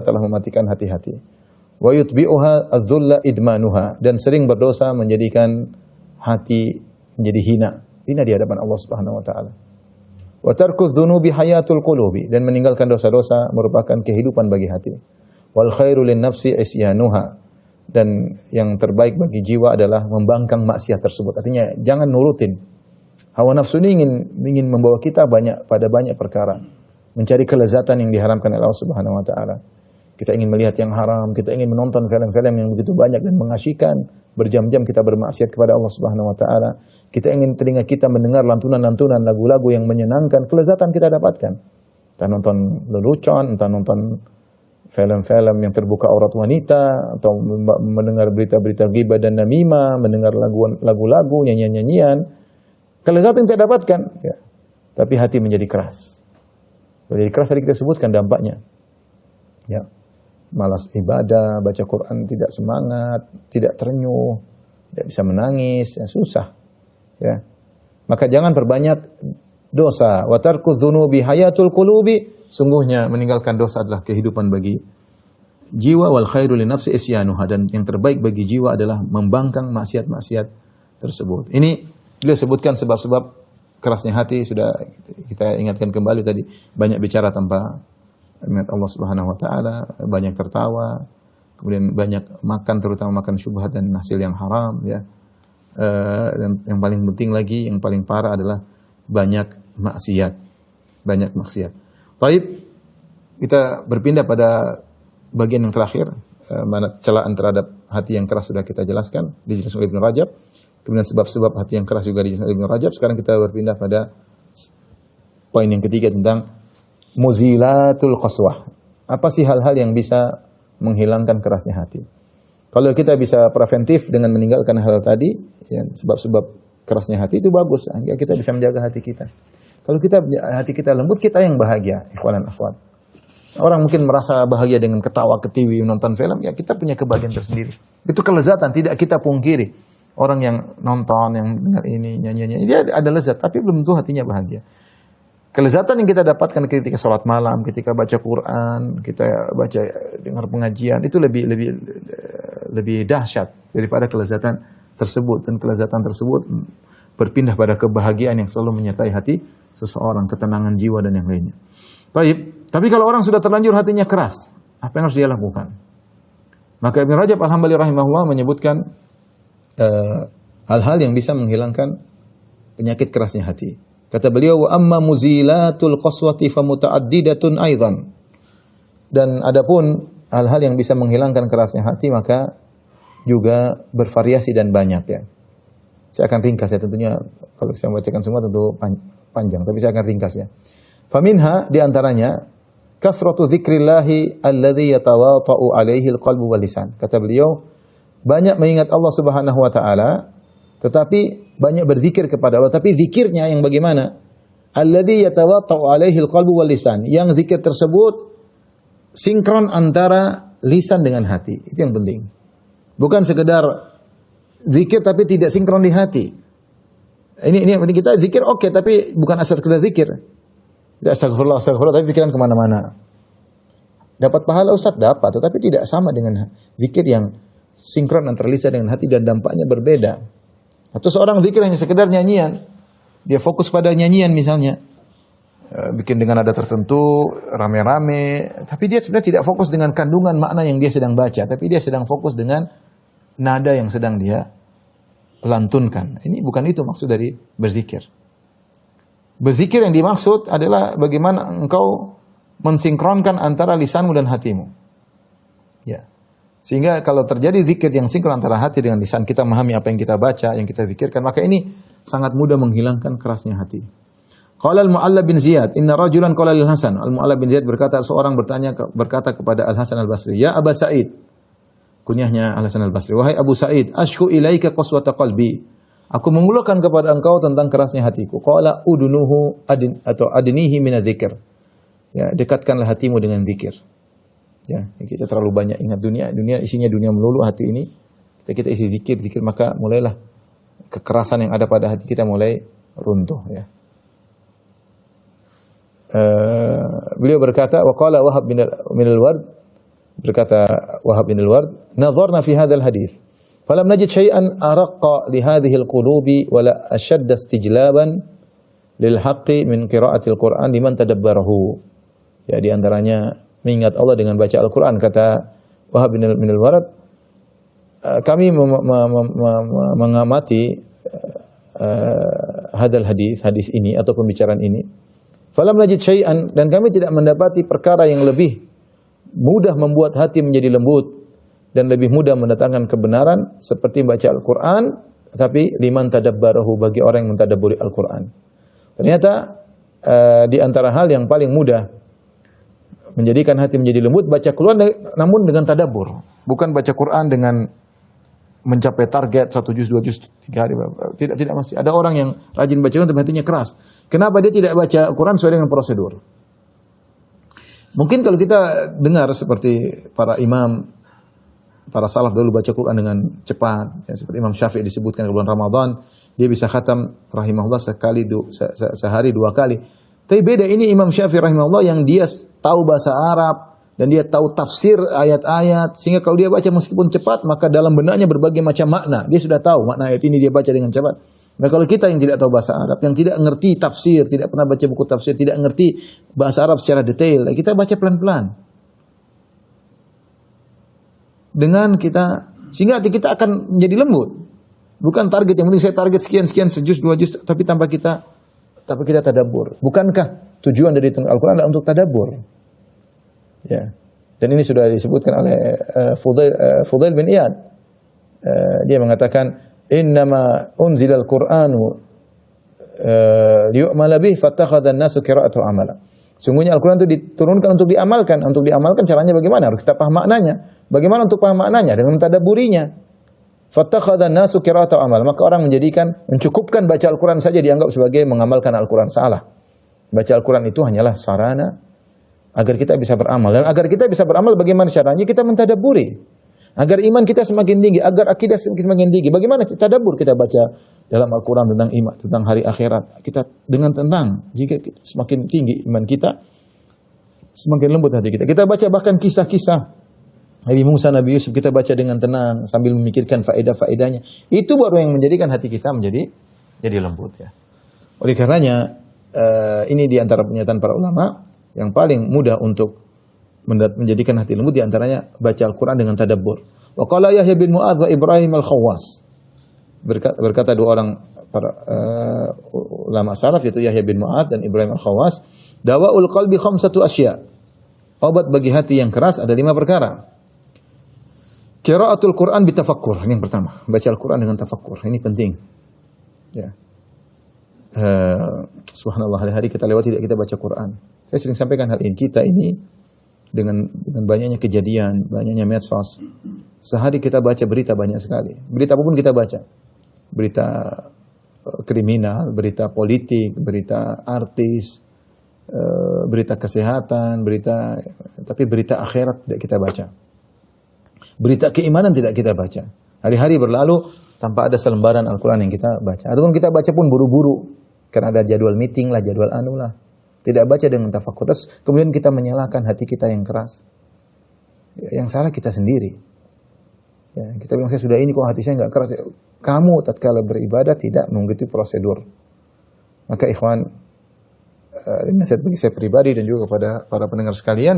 telah mematikan hati-hati. Wa yutbi'uha adz-dzulla idmanuha, dan sering berdosa menjadikan hati menjadi hina di hadapan Allah Subhanahu wa taala. Wa tarku dzunubi hayatul qulubi, dan meninggalkan dosa-dosa merupakan kehidupan bagi hati. Wal khairu lin nafsi isyanuha, dan yang terbaik bagi jiwa adalah membangkang maksiat tersebut. Artinya jangan nurutin. Hawa nafsu ini ingin membawa kita pada banyak perkara, mencari kelezatan yang diharamkan oleh Allah Subhanahu wa taala. Kita ingin melihat yang haram, kita ingin menonton film-film yang begitu banyak dan mengasyikkan, berjam-jam kita bermaksiat kepada Allah Subhanahu wa taala. Kita ingin telinga kita mendengar lantunan-lantunan lagu-lagu yang menyenangkan, kelezatan kita dapatkan. Entah nonton lelucon, entah nonton film-film yang terbuka aurat wanita, atau mendengar berita-berita ghibah dan namimah, mendengar lagu-lagu, nyanyian-nyanyian. Kelezatan yang kita dapatkan, ya. Tapi hati menjadi keras. Menjadi keras tadi kita sebutkan dampaknya. Ya. Malas ibadah, baca Quran tidak semangat, tidak terenyuh, tidak bisa menangis, ya, susah. Ya. Maka jangan perbanyak dosa. Wa tarku dzunubi hayatul qulubi, sungguhnya meninggalkan dosa adalah kehidupan bagi jiwa. Wal khairu li nafsi isyanuha, dan yang terbaik bagi jiwa adalah membangkang maksiat-maksiat tersebut. Ini beliau sebutkan sebab-sebab kerasnya hati, sudah kita ingatkan kembali tadi. Banyak bicara tanpa ingat Allah Subhanahu wa taala, banyak tertawa, kemudian banyak makan, terutama makan syubhat dan hasil yang haram, ya. Dan yang paling penting lagi, yang paling parah adalah banyak maksiat. Taib, kita berpindah pada bagian yang terakhir, mana celaan terhadap hati yang keras sudah kita jelaskan, dijelaskan oleh Ibnu Rajab. Kemudian sebab-sebab hati yang keras juga dijelaskan oleh Ibnu Rajab. Sekarang kita berpindah pada poin yang ketiga tentang muzilatul qaswah. Apa sih hal-hal yang bisa menghilangkan kerasnya hati? Kalau kita bisa preventif dengan meninggalkan hal tadi, ya, sebab-sebab kerasnya hati itu bagus, sehingga kita bisa menjaga hati kita. Kalau hati kita lembut, kita yang bahagia, ikhwan dan akhwat. Orang mungkin merasa bahagia dengan ketawa ketiwi menonton film, ya kita punya kebahagiaan tersendiri. Itu kelezatan, tidak kita pungkiri. Orang yang nonton, yang dengar ini, nyanyi-nyanyi, dia ada lezat, tapi belum tentu hatinya bahagia. Kelezatan yang kita dapatkan ketika sholat malam, ketika baca Quran, kita baca dengar pengajian, itu lebih dahsyat daripada kelezatan tersebut. Dan kelezatan tersebut berpindah pada kebahagiaan yang selalu menyertai hati seseorang, ketenangan jiwa dan yang lainnya. Tapi kalau orang sudah terlanjur hatinya keras, apa yang harus dia lakukan? Maka Ibn Rajab Al-Hambali rahimahullah menyebutkan hal-hal yang bisa menghilangkan penyakit kerasnya hati. Kata beliau, wa amma muzilatul qaswati fa mutaaddidatun aidan. Dan adapun hal-hal yang bisa menghilangkan kerasnya hati maka juga bervariasi dan banyak ya. Saya akan ringkas ya, tentunya kalau saya membacakan semua tentu panjang, tapi saya akan ringkas ya. Faminha, di antaranya kasratu dzikrillahi alladzi yatawata'u alaihi alqalbu wal lisan. Kata beliau, banyak mengingat Allah Subhanahu wa taala, tetapi banyak berzikir kepada Allah, tapi zikirnya yang bagaimana? Alladzi yatawata'u alaihi alqalbu wal lisan. Yang zikir tersebut sinkron antara lisan dengan hati. Itu yang penting. Bukan sekedar zikir tapi tidak sinkron di hati. Ini yang penting, kita zikir oke, tapi bukan asal sekedar zikir. Tidak astagfirullah, tapi pikiran kemana-mana. Dapat pahala Ustaz? Dapat, tetapi tidak sama dengan zikir yang sinkron antara lisan dengan hati dan dampaknya berbeda. Atau seorang zikir hanya sekedar nyanyian, dia fokus pada nyanyian misalnya, bikin dengan nada tertentu, rame-rame, tapi dia sebenarnya tidak fokus dengan kandungan makna yang dia sedang baca, tapi dia sedang fokus dengan nada yang sedang dia lantunkan. Ini bukan itu maksud dari berzikir. Berzikir yang dimaksud adalah bagaimana engkau mensinkronkan antara lisanmu dan hatimu. Ya. Sehingga kalau terjadi zikir yang sinkron antara hati dengan lisan, kita memahami apa yang kita baca, yang kita zikirkan, maka ini sangat mudah menghilangkan kerasnya hati. Qala al-Mu'alla bin Ziyad, inna rajulan qala lil Hasan. Al-Mu'alla bin Ziyad berkata, seorang berkata kepada Al-Hasan Al-Basri, ya Aba Sa'id. Kunyahnya Al-Hasan Al-Basri, wahai Abu Sa'id, ashku ilaika qaswata qalbi. Aku mengeluhkan kepada engkau tentang kerasnya hatiku. Qala udunuhu adnihi min dzikr. Ya, dekatkanlah hatimu dengan zikir. Ya, kita terlalu banyak ingat dunia isinya dunia melulu hati ini. Kita isi zikir, maka mulailah kekerasan yang ada pada hati kita mulai runtuh ya. Beliau berkata, wa qala Wahab bin al-Ward, berkata Wahab bin al-Ward, nadharna fi hadzal hadits falam najid syai'an araqqa li hadhihi al-qulubi wala ashadda istijlaban lil haqqi min qira'atil Qur'an liman tadabbarahu. Ya, di antaranya mengingat Allah dengan baca Al-Qur'an. Kata Wahab bin al-Ward, kami mengamati hadis ini atau pembicaraan ini. Falam najid syai'an, dan kami tidak mendapati perkara yang lebih mudah membuat hati menjadi lembut dan lebih mudah mendatangkan kebenaran seperti membaca Al-Qur'an, tapi liman tadabbarahu, bagi orang yang mentadabburi Al-Qur'an. Ternyata di antara hal yang paling mudah menjadikan hati menjadi lembut, baca Quran namun dengan tadabbur, bukan baca Quran dengan mencapai target 1 juz, 2 juz, 3 hari. Tidak mesti. Ada orang yang rajin baca Quran tapi hatinya keras. Kenapa dia tidak baca Quran sesuai dengan prosedur? Mungkin kalau kita dengar seperti para imam, para salaf dulu baca Quran dengan cepat, ya, seperti Imam Syafi'i disebutkan bulan Ramadan, dia bisa khatam rahimahullah sehari 2 kali. Tapi beda ini Imam Syafi'i rahimahullah yang dia tahu bahasa Arab dan dia tahu tafsir ayat-ayat, sehingga kalau dia baca meskipun cepat, maka dalam benaknya berbagai macam makna. Dia sudah tahu makna ayat ini, dia baca dengan cepat. Nah, kalau kita yang tidak tahu bahasa Arab, yang tidak ngerti tafsir, tidak pernah baca buku tafsir, tidak ngerti bahasa Arab secara detail, kita baca pelan-pelan. Dengan kita, sehingga hati kita akan menjadi lembut. Bukan target, yang penting saya target sekian, sejuz, 2 juz, tapi tanpa kita tadabbur. Bukankah tujuan dari Al-Quran adalah untuk tadabbur? Ya. Dan ini sudah disebutkan oleh Fudail bin Iyad. Dia mengatakan, innama unzilal Qur'anu liyu'mala bih fattakhadha an-nasu qira'atu amala. Sungguhnya Al-Quran itu diturunkan untuk diamalkan. Untuk diamalkan caranya bagaimana? Harus kita paham maknanya. Bagaimana untuk paham maknanya? Dengan mentadabburinya. Fattakhadha an-nasu qira'atu amala. Maka orang mencukupkan baca Al-Quran saja dianggap sebagai mengamalkan Al-Quran. Salah. Baca Al-Quran itu hanyalah sarana agar kita bisa beramal. Dan agar kita bisa beramal bagaimana caranya? Kita mentadabburi. Agar iman kita semakin tinggi, agar akidah semakin tinggi. Bagaimana kita tadabbur, kita baca dalam Al-Quran tentang iman, tentang hari akhirat. Kita dengan tenang, jika semakin tinggi iman kita, semakin lembut hati kita. Kita baca bahkan kisah-kisah Nabi Musa, Nabi Yusuf, kita baca dengan tenang sambil memikirkan faedah-faedahnya. Itu baru yang menjadikan hati kita jadi lembut ya. Oleh karenanya ini di antara pernyataan para ulama yang paling mudah untuk menjadikan hati lembut, di antaranya baca Al-Quran dengan tadabbur. Wa qala Yahya bin Mu'adz wa Ibrahim al-Khawwas. Berkata dua orang para ulama salaf, yaitu Yahya bin Mu'adz dan Ibrahim al-Khawwas, dawa'ul qalbi khamsatu asya. Obat bagi hati yang keras ada 5 perkara. Qiraatul Quran bitafakkur, ini yang pertama. Baca Al-Quran dengan tafakkur, ini penting. Ya. Subhanallah, hari-hari kita lewati tidak kita baca Quran. Saya sering sampaikan hal ini. Kita ini dengan banyaknya kejadian, banyaknya medsos, sehari kita baca berita banyak sekali. Berita apapun kita baca. Berita kriminal, berita politik, berita artis, berita kesehatan, tapi berita akhirat tidak kita baca. Berita keimanan tidak kita baca. Hari-hari berlalu tanpa ada selembaran Al-Quran yang kita baca. Ataupun kita baca pun buru-buru, karena ada jadwal meeting lah, jadwal anu lah. Tidak baca dengan tafakkur. Terus kemudian kita menyalahkan hati kita yang keras. Yang salah kita sendiri. Ya, kita bilang, saya sudah ini kok hati saya enggak keras. Kamu tatkala beribadah tidak mengikuti prosedur. Maka ikhwan, ini nasihat bagi saya pribadi dan juga kepada para pendengar sekalian,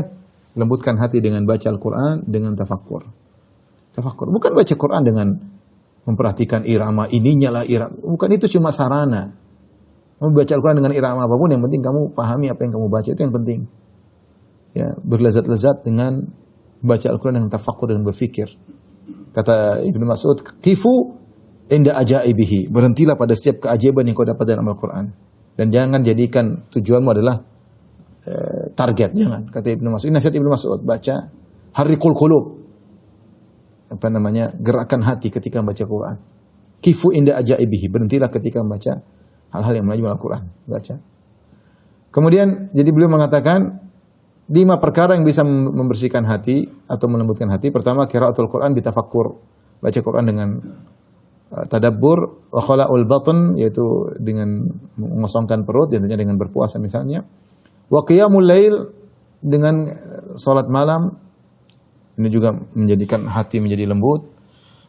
lembutkan hati dengan baca Al-Quran dengan tafakkur. Tafakkur. Bukan baca Quran dengan memperhatikan irama ininya lah irama. Bukan, itu cuma sarana. Kamu baca Al-Quran dengan irama apapun, yang penting kamu pahami apa yang kamu baca, itu yang penting. Ya, berlezat-lezat dengan baca Al-Quran dengan tafakkur dan berfikir. Kata Ibnu Mas'ud, "Kifu inda ajaibihi." Berhentilah pada setiap keajaiban yang kau dapat dalam Al-Quran. Dan jangan jadikan tujuanmu adalah target, jangan. Kata Ibnu Mas'ud, nasihat Ibnu Mas'ud, baca harriqul qulub. Gerakan hati ketika membaca Quran. Kifu inda ajaibihi. Berhentilah ketika membaca hal-hal yang menajam Al-Quran, baca. Kemudian, jadi beliau mengatakan 5 perkara yang bisa membersihkan hati atau melembutkan hati. Pertama, qiraatul Quran bitafakkur, baca Quran dengan tadabbur. Wa khala'ul batn, yaitu dengan mengosongkan perut, tentunya dengan berpuasa misalnya. Wa qiyamul lail, dengan salat malam, ini juga menjadikan hati menjadi lembut.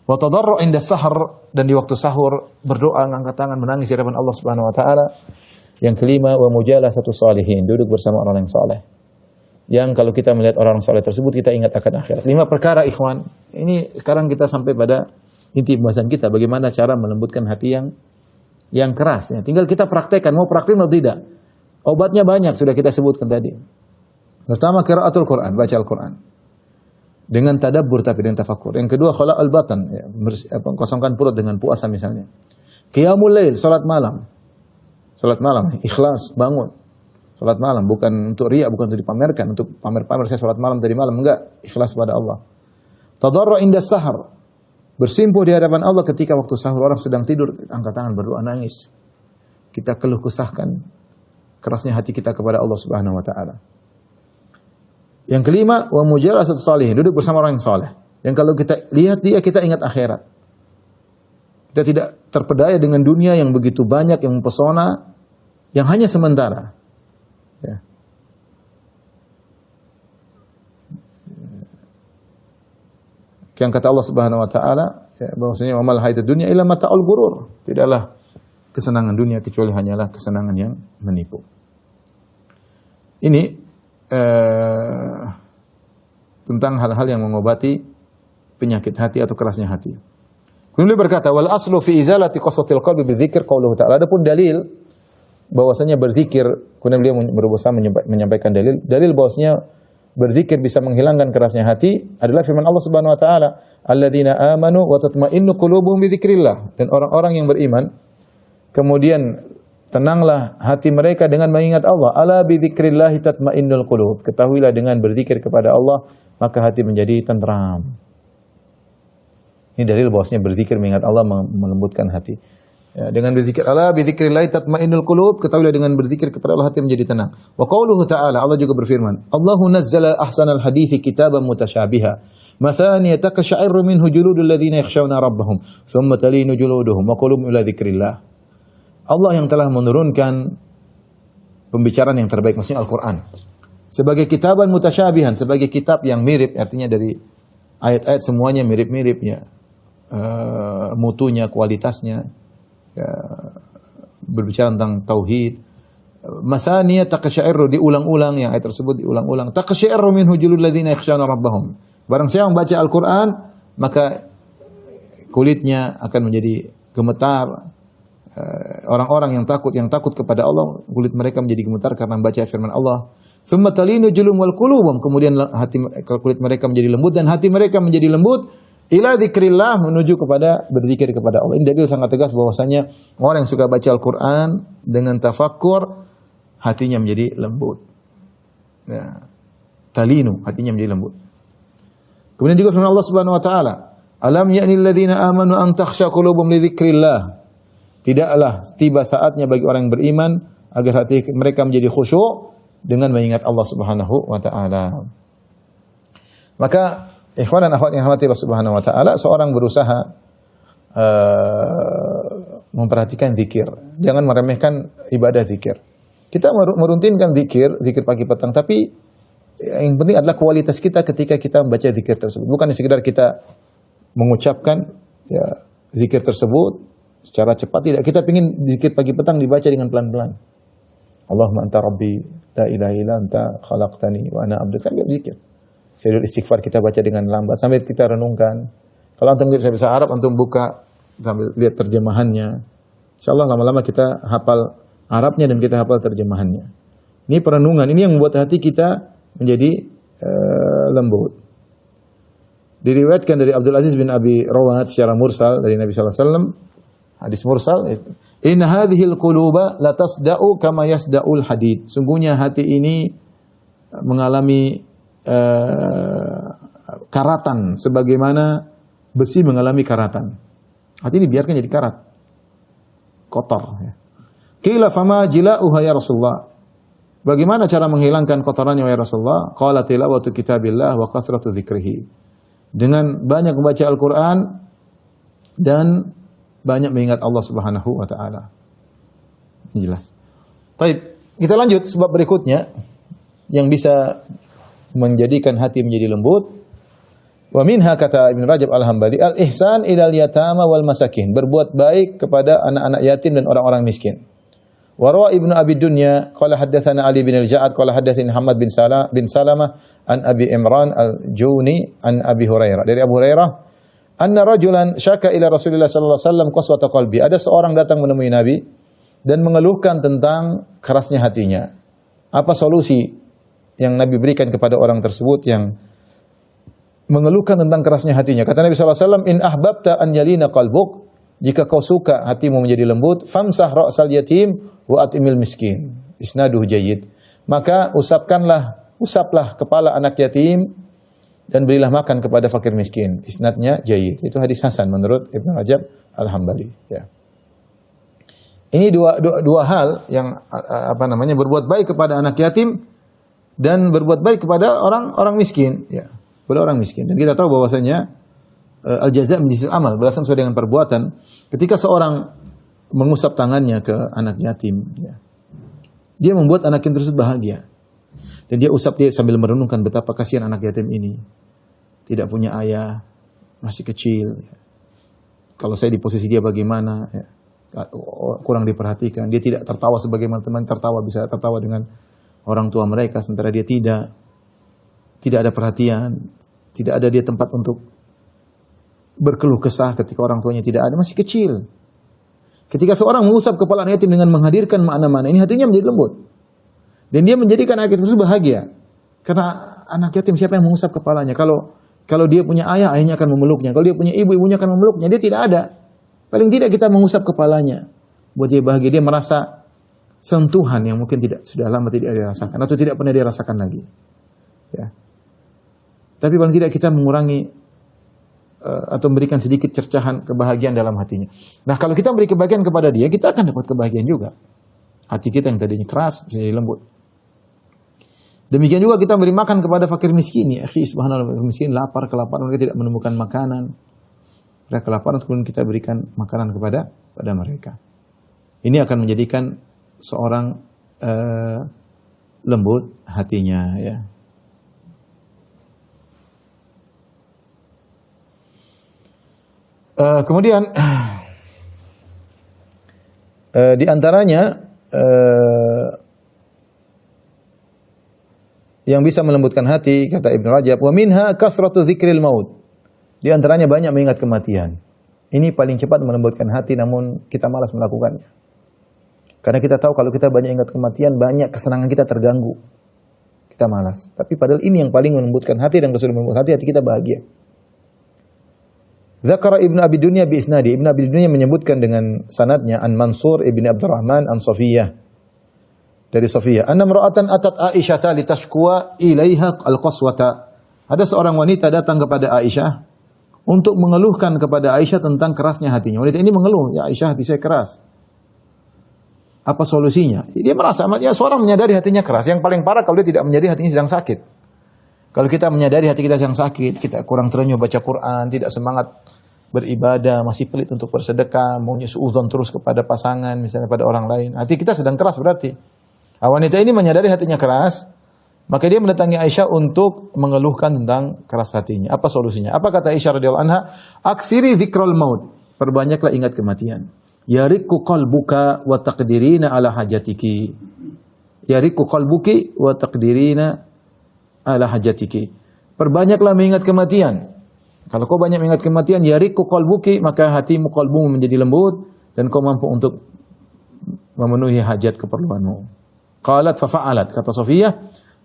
Wa tadarru' inda sahar, dan di waktu sahur berdoa, angkat tangan, menangis di hadapan Allah Subhanahu wa taala. Yang kelima, wa mujalasatu shalihin, duduk bersama orang yang saleh. Yang kalau kita melihat orang saleh tersebut, kita ingat akan akhirat. 5 perkara ikhwan. Ini sekarang kita sampai pada inti pembahasan kita, bagaimana cara melembutkan hati yang keras ya. Tinggal kita praktekkan, mau praktek atau tidak. Obatnya banyak sudah kita sebutkan tadi. Pertama, qiraatul Quran, baca Al-Quran. Dengan tadabbur tapi dengan tafakkur. Yang kedua, khala'ul batan, ya, kosongkan perut dengan puasa misalnya. Qiyamul lail, salat malam. Salat malam, ikhlas, bangun. Salat malam bukan untuk riya, bukan untuk dipamerkan, untuk pamer-pamer saya salat malam tadi malam, enggak, ikhlas pada Allah. Tadarru' inda sahar. Bersimpuh di hadapan Allah ketika waktu sahur, orang sedang tidur, angkat tangan berdoa, nangis. Kita keluh kesahkan kerasnya hati kita kepada Allah Subhanahu wa taala. Yang kelima, wa mujalasatu shalihin, duduk bersama orang yang saleh. Yang kalau kita lihat dia, kita ingat akhirat. Kita tidak terpedaya dengan dunia yang begitu banyak, yang mempesona, yang hanya sementara. Ya. Yang kata Allah Subhanahu wa taala, ya, bahwasanya wa mal hayatud dunya illa mata'ul ghurur. Tidaklah kesenangan dunia kecuali hanyalah kesenangan yang menipu. Ini tentang hal-hal yang mengobati penyakit hati atau kerasnya hati. Kemudian beliau berkata, wal aslu fi izalati qaswatil qalbi bidzikr qauluhu ta'ala. Adapun dalil bahwasanya berzikir, kemudian beliau berusaha menyampaikan dalil bahwasanya berzikir bisa menghilangkan kerasnya hati adalah firman Allah Subhanahu wa taala, alladzina amanu wa tatma'innu qulubuhum bidzikrillah. Dan orang-orang yang beriman kemudian tenanglah hati mereka dengan mengingat Allah. Ala bidzikrillah tatma'innul qulub. Ketahuilah dengan berzikir kepada Allah maka hati menjadi tenteram. Ini dalil bahwasanya berzikir mengingat Allah melembutkan hati. Ya, dengan berzikir, ala bi dzikrillah tatmainnul qulub, ketahuilah dengan berzikir kepada Allah hati menjadi tenang. Wa qauluhu ta'ala, Allah juga berfirman, Allahu nazzala ahsanal hadithi kitaban mutasyabiha, mathaniya taqsha'irru minhu juludul ladzina yakhshawna rabbahum, thumma talinu juluduhum wa qulubuhum ila dzikrillah. Allah yang telah menurunkan pembicaraan yang terbaik, maksudnya Al-Qur'an, sebagai kitaban mutasyabihan, sebagai kitab yang mirip, artinya dari ayat-ayat semuanya mirip-mirip ya. Mutunya, kualitasnya, ya, berbicara tentang tauhid. Mathaniya taqsya'irru, diulang-ulang, yang ayat tersebut diulang-ulang. Taqsya'irru minhu juludul ladzina yakhshawna rabbahum. Barang siapa membaca Al-Qur'an, maka kulitnya akan menjadi gemetar. Orang-orang yang takut kepada Allah, kulit mereka menjadi gemetar karena membaca firman Allah. Tsumma talinu julum wal qulubum, kemudian kulit mereka menjadi lembut dan hati mereka menjadi lembut. Ila dzikrillah, menuju kepada berzikir kepada Allah. Ini dalil sangat tegas bahwasanya orang yang suka baca Al-Qur'an dengan tafakkur, hatinya menjadi lembut. Ya. Talinu, hatinya menjadi lembut. Kemudian juga firman Allah Subhanahu wa taala, "Alam ya'nil ladzina amanu an takhsha qulubuhum li dzikrillah." Tidaklah tiba saatnya bagi orang yang beriman agar hati mereka menjadi khusyuk dengan mengingat Allah Subhanahu wa taala. Maka ikhwan dan akhwat yang dirahmati Allah Subhanahu wa taala, seorang berusaha memperhatikan zikir. Jangan meremehkan ibadah zikir. Kita meruntinkan zikir pagi petang, tapi yang penting adalah kualitas kita ketika kita membaca zikir tersebut. Bukan sekedar kita mengucapkan ya zikir tersebut secara cepat, tidak. Kita ingin zikir pagi petang dibaca dengan pelan-pelan. Allahumma anta rabbi la ilaha illa anta khalaqtani wa ana abduka, sambil zikir. Sayyidul istighfar kita baca dengan lambat sambil kita renungkan. Kalau antum bisa bahasa Arab, antum buka sambil lihat terjemahannya. Insyaallah lama-lama kita hafal Arabnya dan kita hafal terjemahannya. Ini perenungan, ini yang membuat hati kita menjadi lembut. Diriwayatkan dari Abdul Aziz bin Abi Rawat secara mursal dari Nabi sallallahu alaihi wasallam, hadis mursal, inna hadhil quluba la tasda'u kama yasda'ul hadid. Sungguhnya hati ini mengalami karatan sebagaimana besi mengalami karatan. Hati ini biarkan jadi karat, kotor. Qila fama jila'uha ya Rasulullah. Bagaimana cara menghilangkan kotorannya ya Rasulullah? Qala tilawatu kitabillah wa kasratu dzikrih. Dengan banyak membaca Al-Qur'an dan banyak mengingat Allah Subhanahu wa taala. Ini jelas. Baik, kita lanjut sebab berikutnya yang bisa menjadikan hati menjadi lembut. Wa minha, kata Ibnu Rajab Al-Hambali, al-ihsan ilal yatama wal masakin, berbuat baik kepada anak-anak yatim dan orang-orang miskin. Wa rawa Ibnu Abi Dunya qala haddatsana Ali bin Al-Ja'ad qala haddatsani Muhammad bin Salamah an Abi Imran Al-Juni an Abi Hurairah, dari Abu Hurairah, anna rajulan syaka ila Rasulillah sallallahu alaihi wasallam qaswata qalbi. Ada seorang datang menemui Nabi dan mengeluhkan tentang kerasnya hatinya. Apa solusi yang Nabi berikan kepada orang tersebut yang mengeluhkan tentang kerasnya hatinya? Kata Nabi sallallahu alaihi wasallam, in ahbabta an yalina qalbuk, jika kau suka hatimu menjadi lembut, famsah ra'sal yatim wa atimil miskin. Isnaduhu jayyid. Maka usaplah kepala anak yatim dan berilah makan kepada fakir miskin. Isnadnya jayyid. Itu hadis hasan menurut Ibnu Rajab Al-Hambali, ya. Ini dua hal yang berbuat baik kepada anak yatim dan berbuat baik kepada orang miskin, ya. Kepada orang miskin. Dan kita tahu bahwasanya al-jaza' min jinsil amal, balasan sesuai dengan perbuatan. Ketika seorang mengusap tangannya ke anak yatim, ya, dia membuat anak yatim tersebut bahagia. Dan dia usap dia sambil merenungkan betapa kasihan anak yatim ini. Tidak punya ayah, masih kecil. Ya. Kalau saya di posisi dia bagaimana? Ya. Kurang diperhatikan. Dia tidak tertawa sebagaimana teman tertawa, bisa tertawa dengan orang tua mereka, sementara dia tidak ada perhatian, tidak ada dia tempat untuk berkeluh kesah ketika orang tuanya tidak ada, masih kecil. Ketika seorang mengusap kepala anak yatim dengan menghadirkan makna-makna ini, hatinya menjadi lembut. Dan dia menjadikan anak yatim itu bahagia. Karena anak yatim siapa yang mengusap kepalanya? Kalau dia punya ayah, ayahnya akan memeluknya. Kalau dia punya ibu, ibunya akan memeluknya. Dia tidak ada. Paling tidak kita mengusap kepalanya, buat dia bahagia, dia merasa sentuhan yang mungkin sudah lama tidak dia rasakan atau tidak pernah dia rasakan lagi. Ya. Tapi paling tidak kita mengurangi atau memberikan sedikit cercahan kebahagiaan dalam hatinya. Nah, kalau kita beri kebahagiaan kepada dia, kita akan dapat kebahagiaan juga. Hati kita yang tadinya keras bisa jadi lembut. Demikian juga kita beri makan kepada fakir miskin. Ya, akhi, subhanallah, fakir miskin lapar, kelaparan, mereka tidak menemukan makanan. Mereka kelaparan, kemudian kita berikan makanan kepada mereka. Ini akan menjadikan seorang lembut hatinya, ya. Kemudian di antaranya yang bisa melembutkan hati, kata Ibnu Rajab, wa minha kasratu dzikril maut. Di antaranya banyak mengingat kematian. Ini paling cepat melembutkan hati, namun kita malas melakukannya. Karena kita tahu kalau kita banyak ingat kematian, banyak kesenangan kita terganggu. Kita malas. Tapi padahal ini yang paling melembutkan hati, dan kalau sudah melembutkan hati kita bahagia. Zakara Ibnu Abi Dunya bi isnadi. Ibnu Abi Dunya menyebutkan dengan sanadnya an Mansur ibn Abdurrahman an Safiyah. Dari Safiyah, anna imra'atan atat Aisyah litashkuwa ilaiha al-qaswata. Ada seorang wanita datang kepada Aisyah untuk mengeluhkan kepada Aisyah tentang kerasnya hatinya. Wanita ini mengeluh, "Ya Aisyah, hati saya keras." Apa solusinya? Dia merasa, ya seorang menyadari hatinya keras. Yang paling parah kalau dia tidak menyadari hatinya sedang sakit. Kalau kita menyadari hati kita sedang sakit, kita kurang terenyuh baca Quran, tidak semangat beribadah, masih pelit untuk bersedekah, maunya suudzon terus kepada pasangan, misalnya pada orang lain, hati kita sedang keras berarti. Wanita ini menyadari hatinya keras, maka dia mendatangi Aisyah untuk mengeluhkan tentang keras hatinya. Apa solusinya? Apa kata Aisyah radhiyallahu anha? Aktsiri dzikral maut. Perbanyaklah ingat kematian. Yariqu qalbuka wa taqdirina ala hajatiki. Yariqu qalbuki wa taqdirina ala hajatiki. Perbanyaklah mengingat kematian. Kalau kau banyak mengingat kematian, yariqu qalbuki, maka hatimu, qalbumu menjadi lembut dan kau mampu untuk memenuhi hajat keperluanmu. Qalat fa fa'alat, kata Safiyah,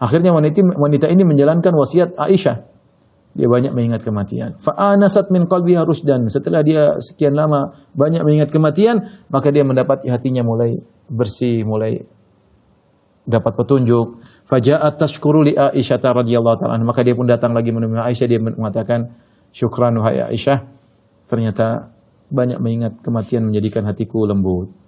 akhirnya wanita ini menjalankan wasiat Aisyah. Dia banyak mengingat kematian. Fa anasat min qalbiha rusdan. Setelah dia sekian lama banyak mengingat kematian, maka dia mendapat hatinya mulai bersih, mulai dapat petunjuk. Faja'at tashkuru li Aisyah radhiyallahu ta'ala. Maka dia pun datang lagi menemui Aisyah, dia mengatakan, "Syukran wahai Aisyah, ternyata banyak mengingat kematian menjadikan hatiku lembut."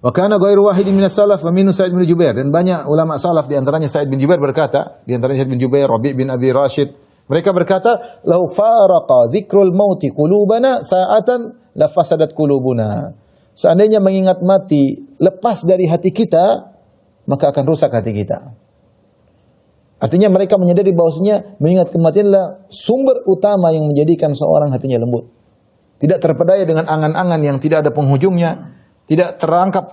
Wa kana ghairu wahidin minas salaf wa minhu Sa'id bin Jubair, dan banyak ulama salaf di antaranya Sa'id bin Jubair berkata, di antaranya Sa'id bin Jubair, Rabi' bin Abi Rashid, mereka berkata, "Lau faraqa dzikrul mauti qulubana sa'atan la fasadat qulubuna." Seandainya mengingat mati lepas dari hati kita, maka akan rusak hati kita. Artinya mereka menyadari bahwasanya mengingat kematian adalah sumber utama yang menjadikan seorang hatinya lembut. Tidak terpedaya dengan angan-angan yang tidak ada penghujungnya, tidak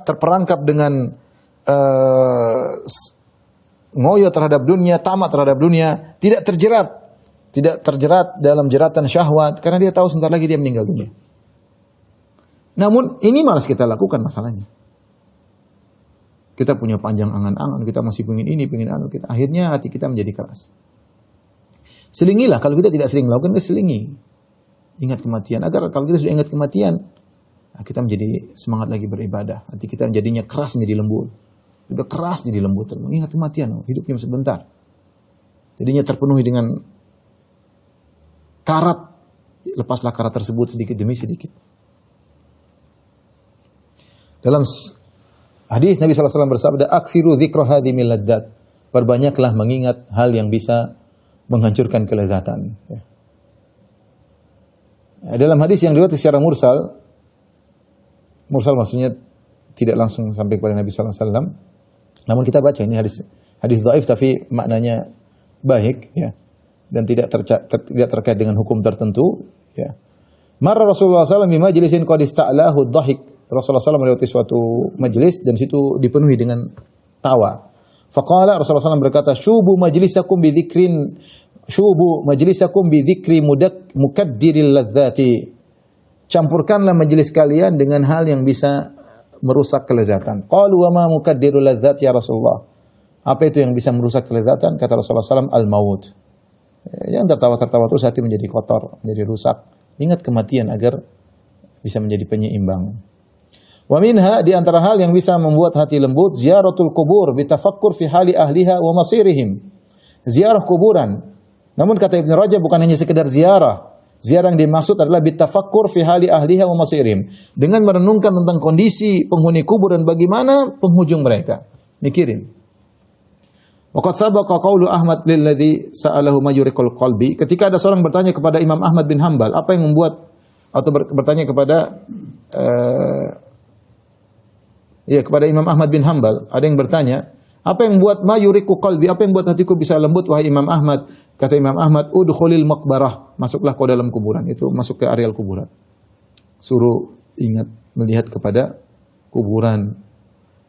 terperangkap dengan ngoyo terhadap dunia, tamak terhadap dunia, tidak terjerat dalam jeratan syahwat, karena dia tahu sebentar lagi dia meninggal dunia. Namun ini malas kita lakukan masalahnya. Kita punya panjang angan-angan, kita masih pengen ini, pengen anu, kita akhirnya hati kita menjadi keras. Selingilah, kalau kita tidak sering melakukan, kita selingi. Ingat kematian, agar kalau kita sudah ingat kematian, kita menjadi semangat lagi beribadah. Hati kita jadinya keras menjadi lembut. Sudah keras jadi lembut. Ingat kematian, hidupnya sebentar. Jadinya terpenuhi dengan karat. Lepaslah karat tersebut sedikit demi sedikit. Dalam hadis Nabi SAW bersabda, "Aktsiru dzikra hadhimil ladzat." Perbanyaklah mengingat hal yang bisa menghancurkan kelezatan. Dalam hadis yang diriwayatkan secara mursal maksudnya tidak langsung sampai kepada Nabi SAW. Namun kita baca ini hadis dhaif tapi maknanya baik, ya, dan tidak terkait dengan hukum tertentu, ya. Marra Rasulullah SAW bi majlisin qad ista'lahu ad-dhahik. Rasulullah SAW melewati suatu majelis dan situ dipenuhi dengan tawa. Faqala, Rasulullah SAW berkata, "Syubu majlisakum bi dzikri mukaddiril ladzati." Campurkanlah majelis kalian dengan hal yang bisa merusak kelezatan. Qalu wa ma mukaddirul ladzat ya Rasulullah. Apa itu yang bisa merusak kelezatan? Kata Rasulullah SAW, al-maut. Yang tertawa-tertawa terus hati menjadi kotor, menjadi rusak. Ingat kematian agar bisa menjadi penyeimbang. Wa minha, di antara hal yang bisa membuat hati lembut, ziaratul kubur bitafakkur fi hali ahliha wa masirihim. Ziarah kuburan Namun kata Ibnu Rajab bukan hanya sekedar ziarah. Ziarah yang dimaksud adalah bitafakkur fi hali ahliha wa masirim. Dengan merenungkan tentang kondisi penghuni kubur dan bagaimana penghujung mereka. Mikirin. Waqad sabaqa qaulu Ahmad lilladzi sa'alahu mayuriqul qalbi. Ketika ada seorang bertanya kepada Imam Ahmad bin Hanbal, apa yang membuat atau bertanya kepada kepada Imam Ahmad bin Hanbal, ada yang bertanya, apa yang buat mayuriqu qalbi, apa yang buat hatiku bisa lembut wahai Imam Ahmad? Kata Imam Ahmad, udkhulil maqbarah, masuklah kau dalam kuburan, itu masuk ke areal kuburan. Suruh ingat melihat kepada kuburan.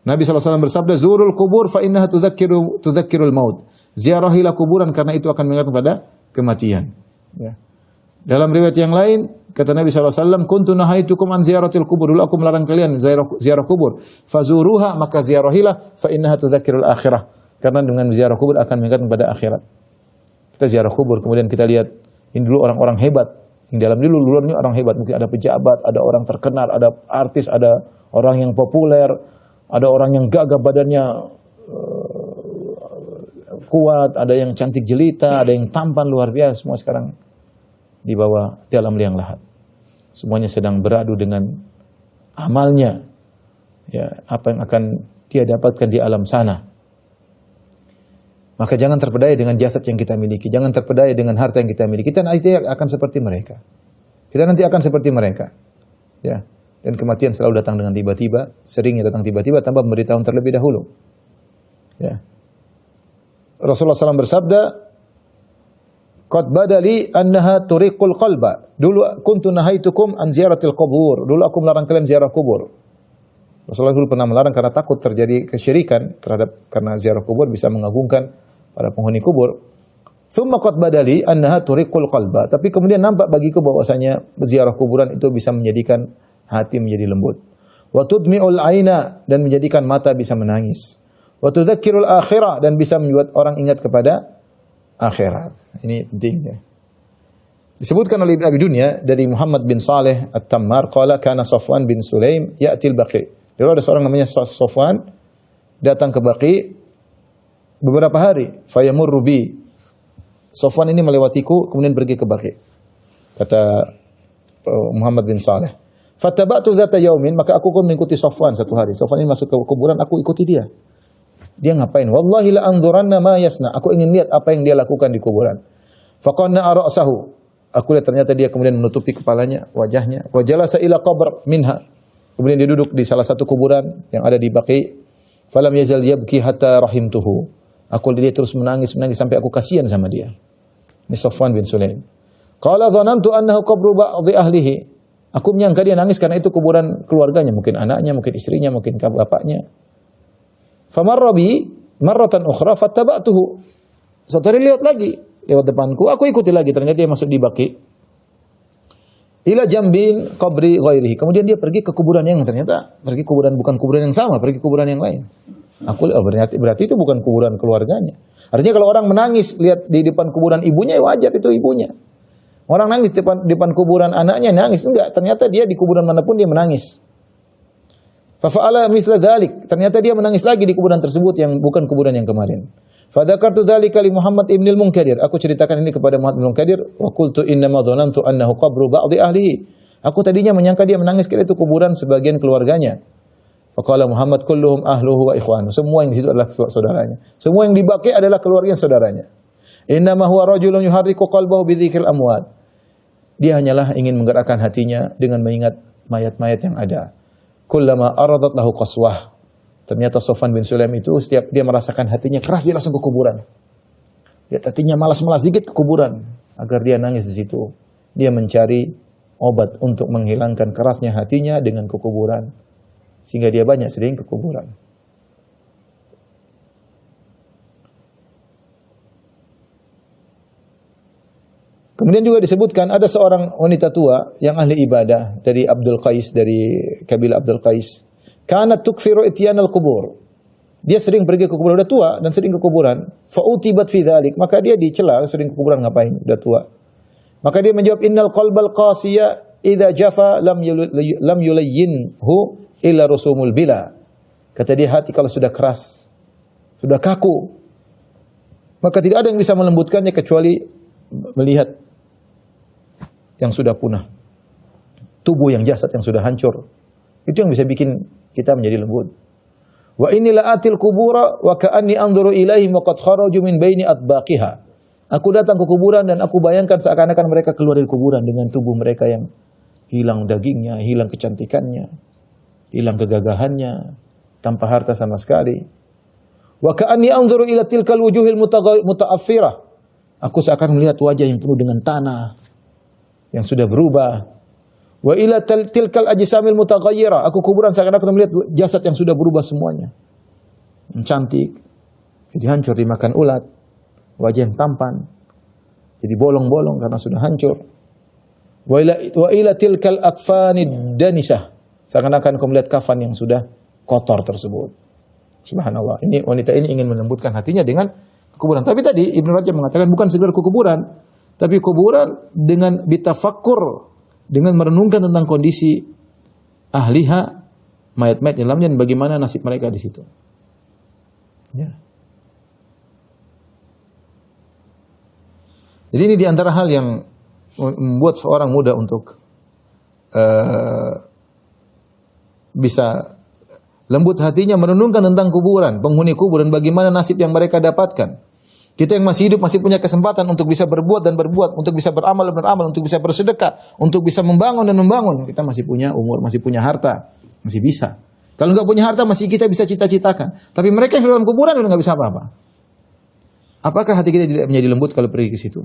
Nabi SAW bersabda, zurul kubur fa innaha tudzakkirul maut. Ziarahilah kuburan karena itu akan mengingat kepada kematian. Ya. Dalam riwayat yang lain, kata Nabi SAW, kuntu nahaitukum an ziyaratil kubur. Dulu aku melarang kalian ziarah kubur. Fazuruha, maka ziarahilah, fa innaha tudzakkirul akhirah. Karena dengan ziarah kubur akan mengingat kepada akhirat. Kita ziarah kubur, kemudian kita lihat, ini dulu orang-orang hebat. Yang dalam dulu luarnya orang hebat. Mungkin ada pejabat, ada orang terkenal, ada artis, ada orang yang populer, ada orang yang gagah badannya kuat, ada yang cantik jelita, ada yang tampan luar biasa. Semua sekarang di bawah dalam liang lahat. Semuanya sedang beradu dengan amalnya. Ya, apa yang akan dia dapatkan di alam sana. Maka jangan terpedaya dengan jasad yang kita miliki, jangan terpedaya dengan harta yang kita miliki. Kita nanti akan seperti mereka. Kita nanti akan seperti mereka. Ya. Dan kematian selalu datang dengan tiba-tiba, seringnya datang tiba-tiba tanpa memberitahu terlebih dahulu. Ya. Rasulullah SAW bersabda, qad badali annaha turiqul qalba. Dulu kuntu nahaitukum an ziyaratil qubur. Dulu aku melarang kalian ziarah kubur. Rasulullah dulu pernah melarang karena takut terjadi kesyirikan karena ziarah kubur bisa mengagungkan para penghuni kubur. Tsumma qad badali annaha turiqul qalba. Tapi kemudian nampak bagiku bahwasanya ziarah kuburan itu bisa menjadikan hati menjadi lembut. Wa tudmi'ul aina, dan menjadikan mata bisa menangis. Wa tudzakkirul akhirah, dan bisa membuat orang ingat kepada akhirat. Ini penting ya. Disebutkan oleh Ibn Abi Dunya dari Muhammad bin Saleh At-Tammar, qala kana Safwan bin Sulaim ya'til Baqi. Dulu ada seorang namanya Safwan datang ke Baqi beberapa hari, fayamurru bi. Safwan ini melewatiku kemudian pergi ke Baqi. Kata Muhammad bin Saleh, fattaba'tu dzata yaumin, maka aku pun mengikuti Safwan satu hari. Safwan ini masuk ke kuburan, aku ikuti dia. Dia ngapain? Wallahi la anzuranna ma yasna. Aku ingin lihat apa yang dia lakukan di kuburan. Faqanna ra'sahu. Aku lihat ternyata dia kemudian menutupi kepalanya, wajahnya. Wa jalasa ila qabr minha. Kemudian dia duduk di salah satu kuburan yang ada di Baqi. Falam yazal yabki hatta rahimtuhu. Aku lihat dia terus menangis sampai aku kasihan sama dia. Ini Safwan bin Sulaim. Qala dhanantu annahu qabru ba'dhi ahlihi. Aku menyangka dia nangis karena itu kuburan keluarganya, mungkin anaknya, mungkin istrinya, mungkin bapaknya. Famarra bi marratan ukhra fattaba'tuhu. Suatu hari lewat lagi, lewat depanku, aku ikuti lagi, ternyata dia masuk di Baqi. Ila jambin qabri ghairihi. Kemudian dia pergi ke kuburan yang ternyata pergi kuburan bukan kuburan yang sama, pergi kuburan yang lain. Aku berarti itu bukan kuburan keluarganya. Artinya kalau orang menangis lihat di depan kuburan ibunya, wajar itu ibunya. Orang nangis di depan kuburan anaknya nangis, enggak, ternyata dia di kuburan manapun dia menangis. Fa fa'ala mithla dzalik, ternyata dia menangis lagi di kuburan tersebut yang bukan kuburan yang kemarin. Fa dzakartu dzalika li Muhammad ibn al-Munkadir, aku ceritakan ini kepada Muhammad bin Munkadir, wa qultu inna ma dhanantu annahu qabru ba'dhi ahlihi. Aku tadinya menyangka dia menangis karena itu kuburan sebagian keluarganya. Fa qala Muhammad kulluhum ahluhu wa ikhwanu, semua yang di situ adalah saudaranya. Semua yang dibakai adalah keluarga saudaranya. Inna ma huwa rajulun yuharriku qalbahu bi dzikril amwat. Dia hanyalah ingin menggerakkan hatinya dengan mengingat mayat-mayat yang ada. Kullama aradat lahu qaswah. Ternyata Safwan bin Sulaim itu setiap dia merasakan hatinya keras, dia langsung ke kuburan. Dia hatinya malas-malas sedikit ke kuburan agar dia nangis di situ. Dia mencari obat untuk menghilangkan kerasnya hatinya dengan ke kuburan. Sehingga dia banyak sering ke kuburan. Kemudian juga disebutkan ada seorang wanita tua yang ahli ibadah dari Abdul Qais, dari kabilah Abdul Qais. Kanat tukthiru ityanal qubur. Dia sering pergi ke kuburan, udah tua dan sering ke kuburan. Fa utibat fi dzalik, maka dia dicela sering ke kuburan ngapain? Udah tua. Maka dia menjawab innal qalbal qasiya idza jafa lam yulayyinhu illa rusumul bila. Kata dia hati kalau sudah keras, sudah kaku, maka tidak ada yang bisa melembutkannya kecuali melihat yang sudah punah, tubuh yang jasad yang sudah hancur, itu yang bisa bikin kita menjadi lembut. Wa inilah atil kubura wa ka'anni anzuru ilaihim wa qad kharaju min baini atbaqiha. Aku datang ke kuburan dan aku bayangkan seakan-akan mereka keluar dari kuburan dengan tubuh mereka yang hilang dagingnya, hilang kecantikannya, hilang kegagahannya, tanpa harta sama sekali. Wa ka'anni anzuru ila tilkal wujuhil muta'affirah. Aku seakan melihat wajah yang penuh dengan tanah yang sudah berubah. Wa ila tilkal ajsamil mutaghayyirah. Aku kuburan seakan-akan melihat jasad yang sudah berubah semuanya. Cantik, jadi hancur dimakan ulat. Wajah yang tampan jadi bolong-bolong karena sudah hancur. Wa ila tilkal akfanid danisah. Seakan-akan kau melihat kafan yang sudah kotor tersebut. Subhanallah. Ini wanita ini ingin melembutkan hatinya dengan kuburan. Tapi tadi Ibnu Rajab mengatakan bukan sekedar kuburan, tapi kuburan dengan bitafakkur, dengan merenungkan tentang kondisi ahliha, mayat-mayat di dalamnya dan bagaimana nasib mereka di situ. Ya. Jadi ini diantara hal yang membuat seorang muda untuk bisa lembut hatinya merenungkan tentang kuburan, penghuni kuburan, bagaimana nasib yang mereka dapatkan. Kita yang masih hidup masih punya kesempatan untuk bisa berbuat dan berbuat, untuk bisa beramal dan beramal, untuk bisa bersedekah, untuk bisa membangun dan membangun. Kita masih punya umur, masih punya harta, masih bisa. Kalau enggak punya harta masih kita bisa cita-citakan. Tapi mereka yang di dalam kuburan udah enggak bisa apa-apa. Apakah hati kita tidak menjadi lembut kalau pergi ke situ?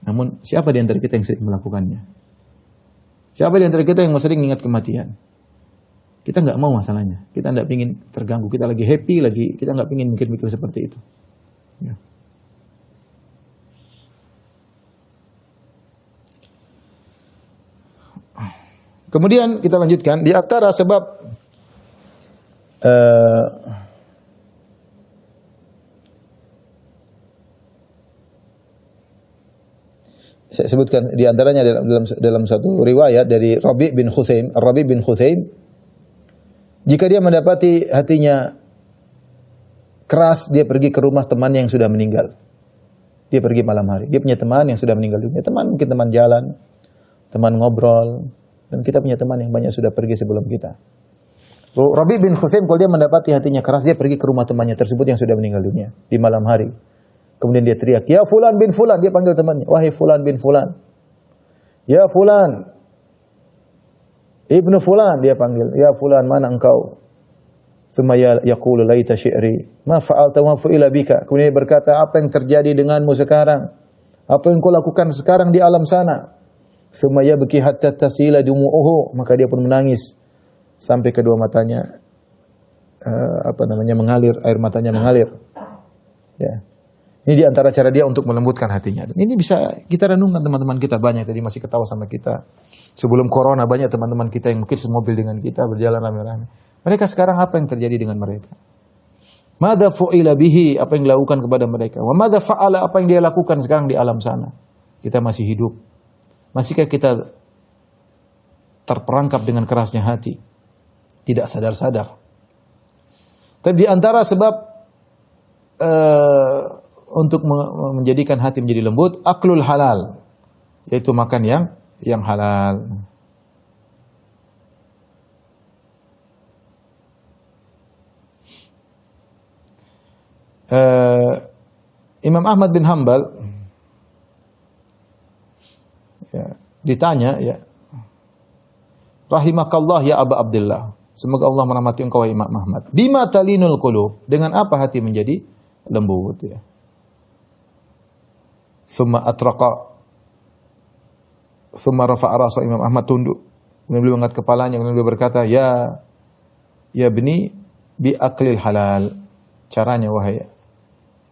Namun siapa di antara kita yang sering melakukannya? Siapa di antara kita yang sering ingat kematian? Kita enggak mau masalahnya. Kita enggak ingin terganggu. Kita lagi happy, kita enggak ingin mikir-mikir seperti itu. Ya. Kemudian kita lanjutkan di antara sebab saya sebutkan di antaranya dalam satu riwayat dari Rabi' bin Khuzaim, jika dia mendapati hatinya keras, dia pergi ke rumah temannya yang sudah meninggal. Dia pergi malam hari. Dia punya teman yang sudah meninggal dunia. Teman mungkin teman jalan, teman ngobrol, dan kita punya teman yang banyak sudah pergi sebelum kita. Rabi' bin Khuzaim kalau dia mendapati hatinya keras, dia pergi ke rumah temannya tersebut yang sudah meninggal dunia di malam hari. Kemudian dia teriak, "Ya fulan bin fulan." Dia panggil temannya, "Wahai fulan bin fulan." "Ya fulan, ibnu fulan." Dia panggil, "Ya fulan, mana engkau?" Tsumma yaqulu laita syi'ri ma fa'alta wa fa'ila bika. Kemudian dia berkata, apa yang terjadi denganmu sekarang? Apa yang kau lakukan sekarang di alam sana? Tsumma yabki hatta tasila dumu'uhu. Maka dia pun menangis sampai kedua matanya mengalir, air matanya mengalir. Ya. Ini di antara cara dia untuk melembutkan hatinya. Dan ini bisa kita renungkan, teman-teman kita banyak tadi masih ketawa sama kita. Sebelum corona banyak teman-teman kita yang mungkin semobil dengan kita berjalan rame-rame. Mereka sekarang apa yang terjadi dengan mereka? Madza fu'ila bihi, apa yang dilakukan kepada mereka? Wa madza fa'ala, apa yang dia lakukan sekarang di alam sana? Kita masih hidup. Masihkah kita terperangkap dengan kerasnya hati? Tidak sadar-sadar. Tapi di antara sebab untuk menjadikan hati menjadi lembut, aklul halal, yaitu makan yang halal. Imam Ahmad bin Hanbal ditanya, rahimakallah ya Aba Abdullah, semoga Allah merahmati engkau wahai Imam Ahmad, bima talinul qulub, dengan apa hati menjadi lembut ya. Thumma atraqa, thumma rafa'a ra'sa, Imam Ahmad tunduk, kemudian beliau mengangkat kepalanya, kemudian beliau berkata, ya bni bi aklil halal, caranya wahai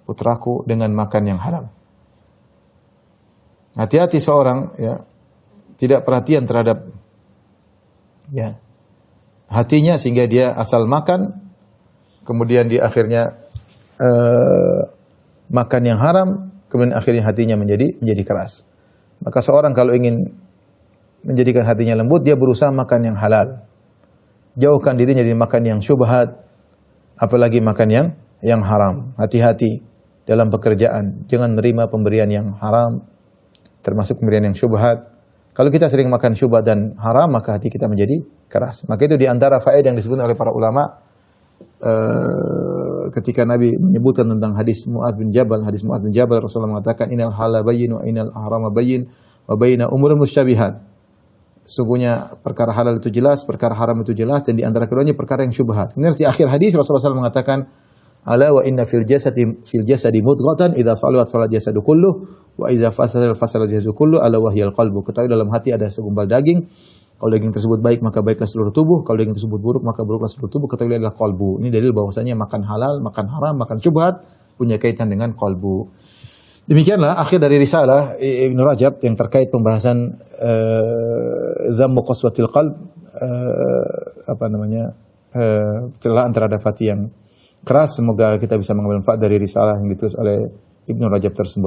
putraku dengan makan yang halal. Hati-hati seorang tidak perhatian terhadap hatinya sehingga dia asal makan, kemudian di akhirnya makan yang haram, kemudian akhirnya hatinya menjadi keras. Maka seorang kalau ingin menjadikan hatinya lembut, dia berusaha makan yang halal. Jauhkan dirinya dari makan yang syubhat, apalagi makan yang haram. Hati-hati dalam pekerjaan, jangan menerima pemberian yang haram, termasuk pemberian yang syubhat. Kalau kita sering makan syubhat dan haram, maka hati kita menjadi keras. Maka itu di antara faedah yang disebut oleh para ulama ketika Nabi menyebutkan tentang hadis Mu'adz bin Jabal, Rasulullah mengatakan innal halala bayyin wa innal harama bayyin wa baina umurun musytabihat. Sungguhnya perkara halal itu jelas, perkara haram itu jelas, dan di antara keduanya perkara yang syubhat. Kemudian di akhir hadis Rasulullah SAW mengatakan, ala wa inna fil jasadi mudghatan idza saluhat salat jasadu kullu wa idza fasala jasadu kullu ala wahyal qalbu. Ketahui dalam hati ada segumpal daging. Kalau daging tersebut baik maka baiklah seluruh tubuh, kalau daging tersebut buruk maka buruklah seluruh tubuh. Ketahui adalah qalbu. Ini dalil bahwasanya makan halal, makan haram, makan syubhat punya kaitan dengan qalbu. Demikianlah akhir dari risalah Ibnu Rajab yang terkait pembahasan dhammu qaswatil qalb, celaan terhadap hati yang keras. Semoga kita bisa mengambil manfaat dari risalah yang ditulis oleh Ibnu Rajab tersebut.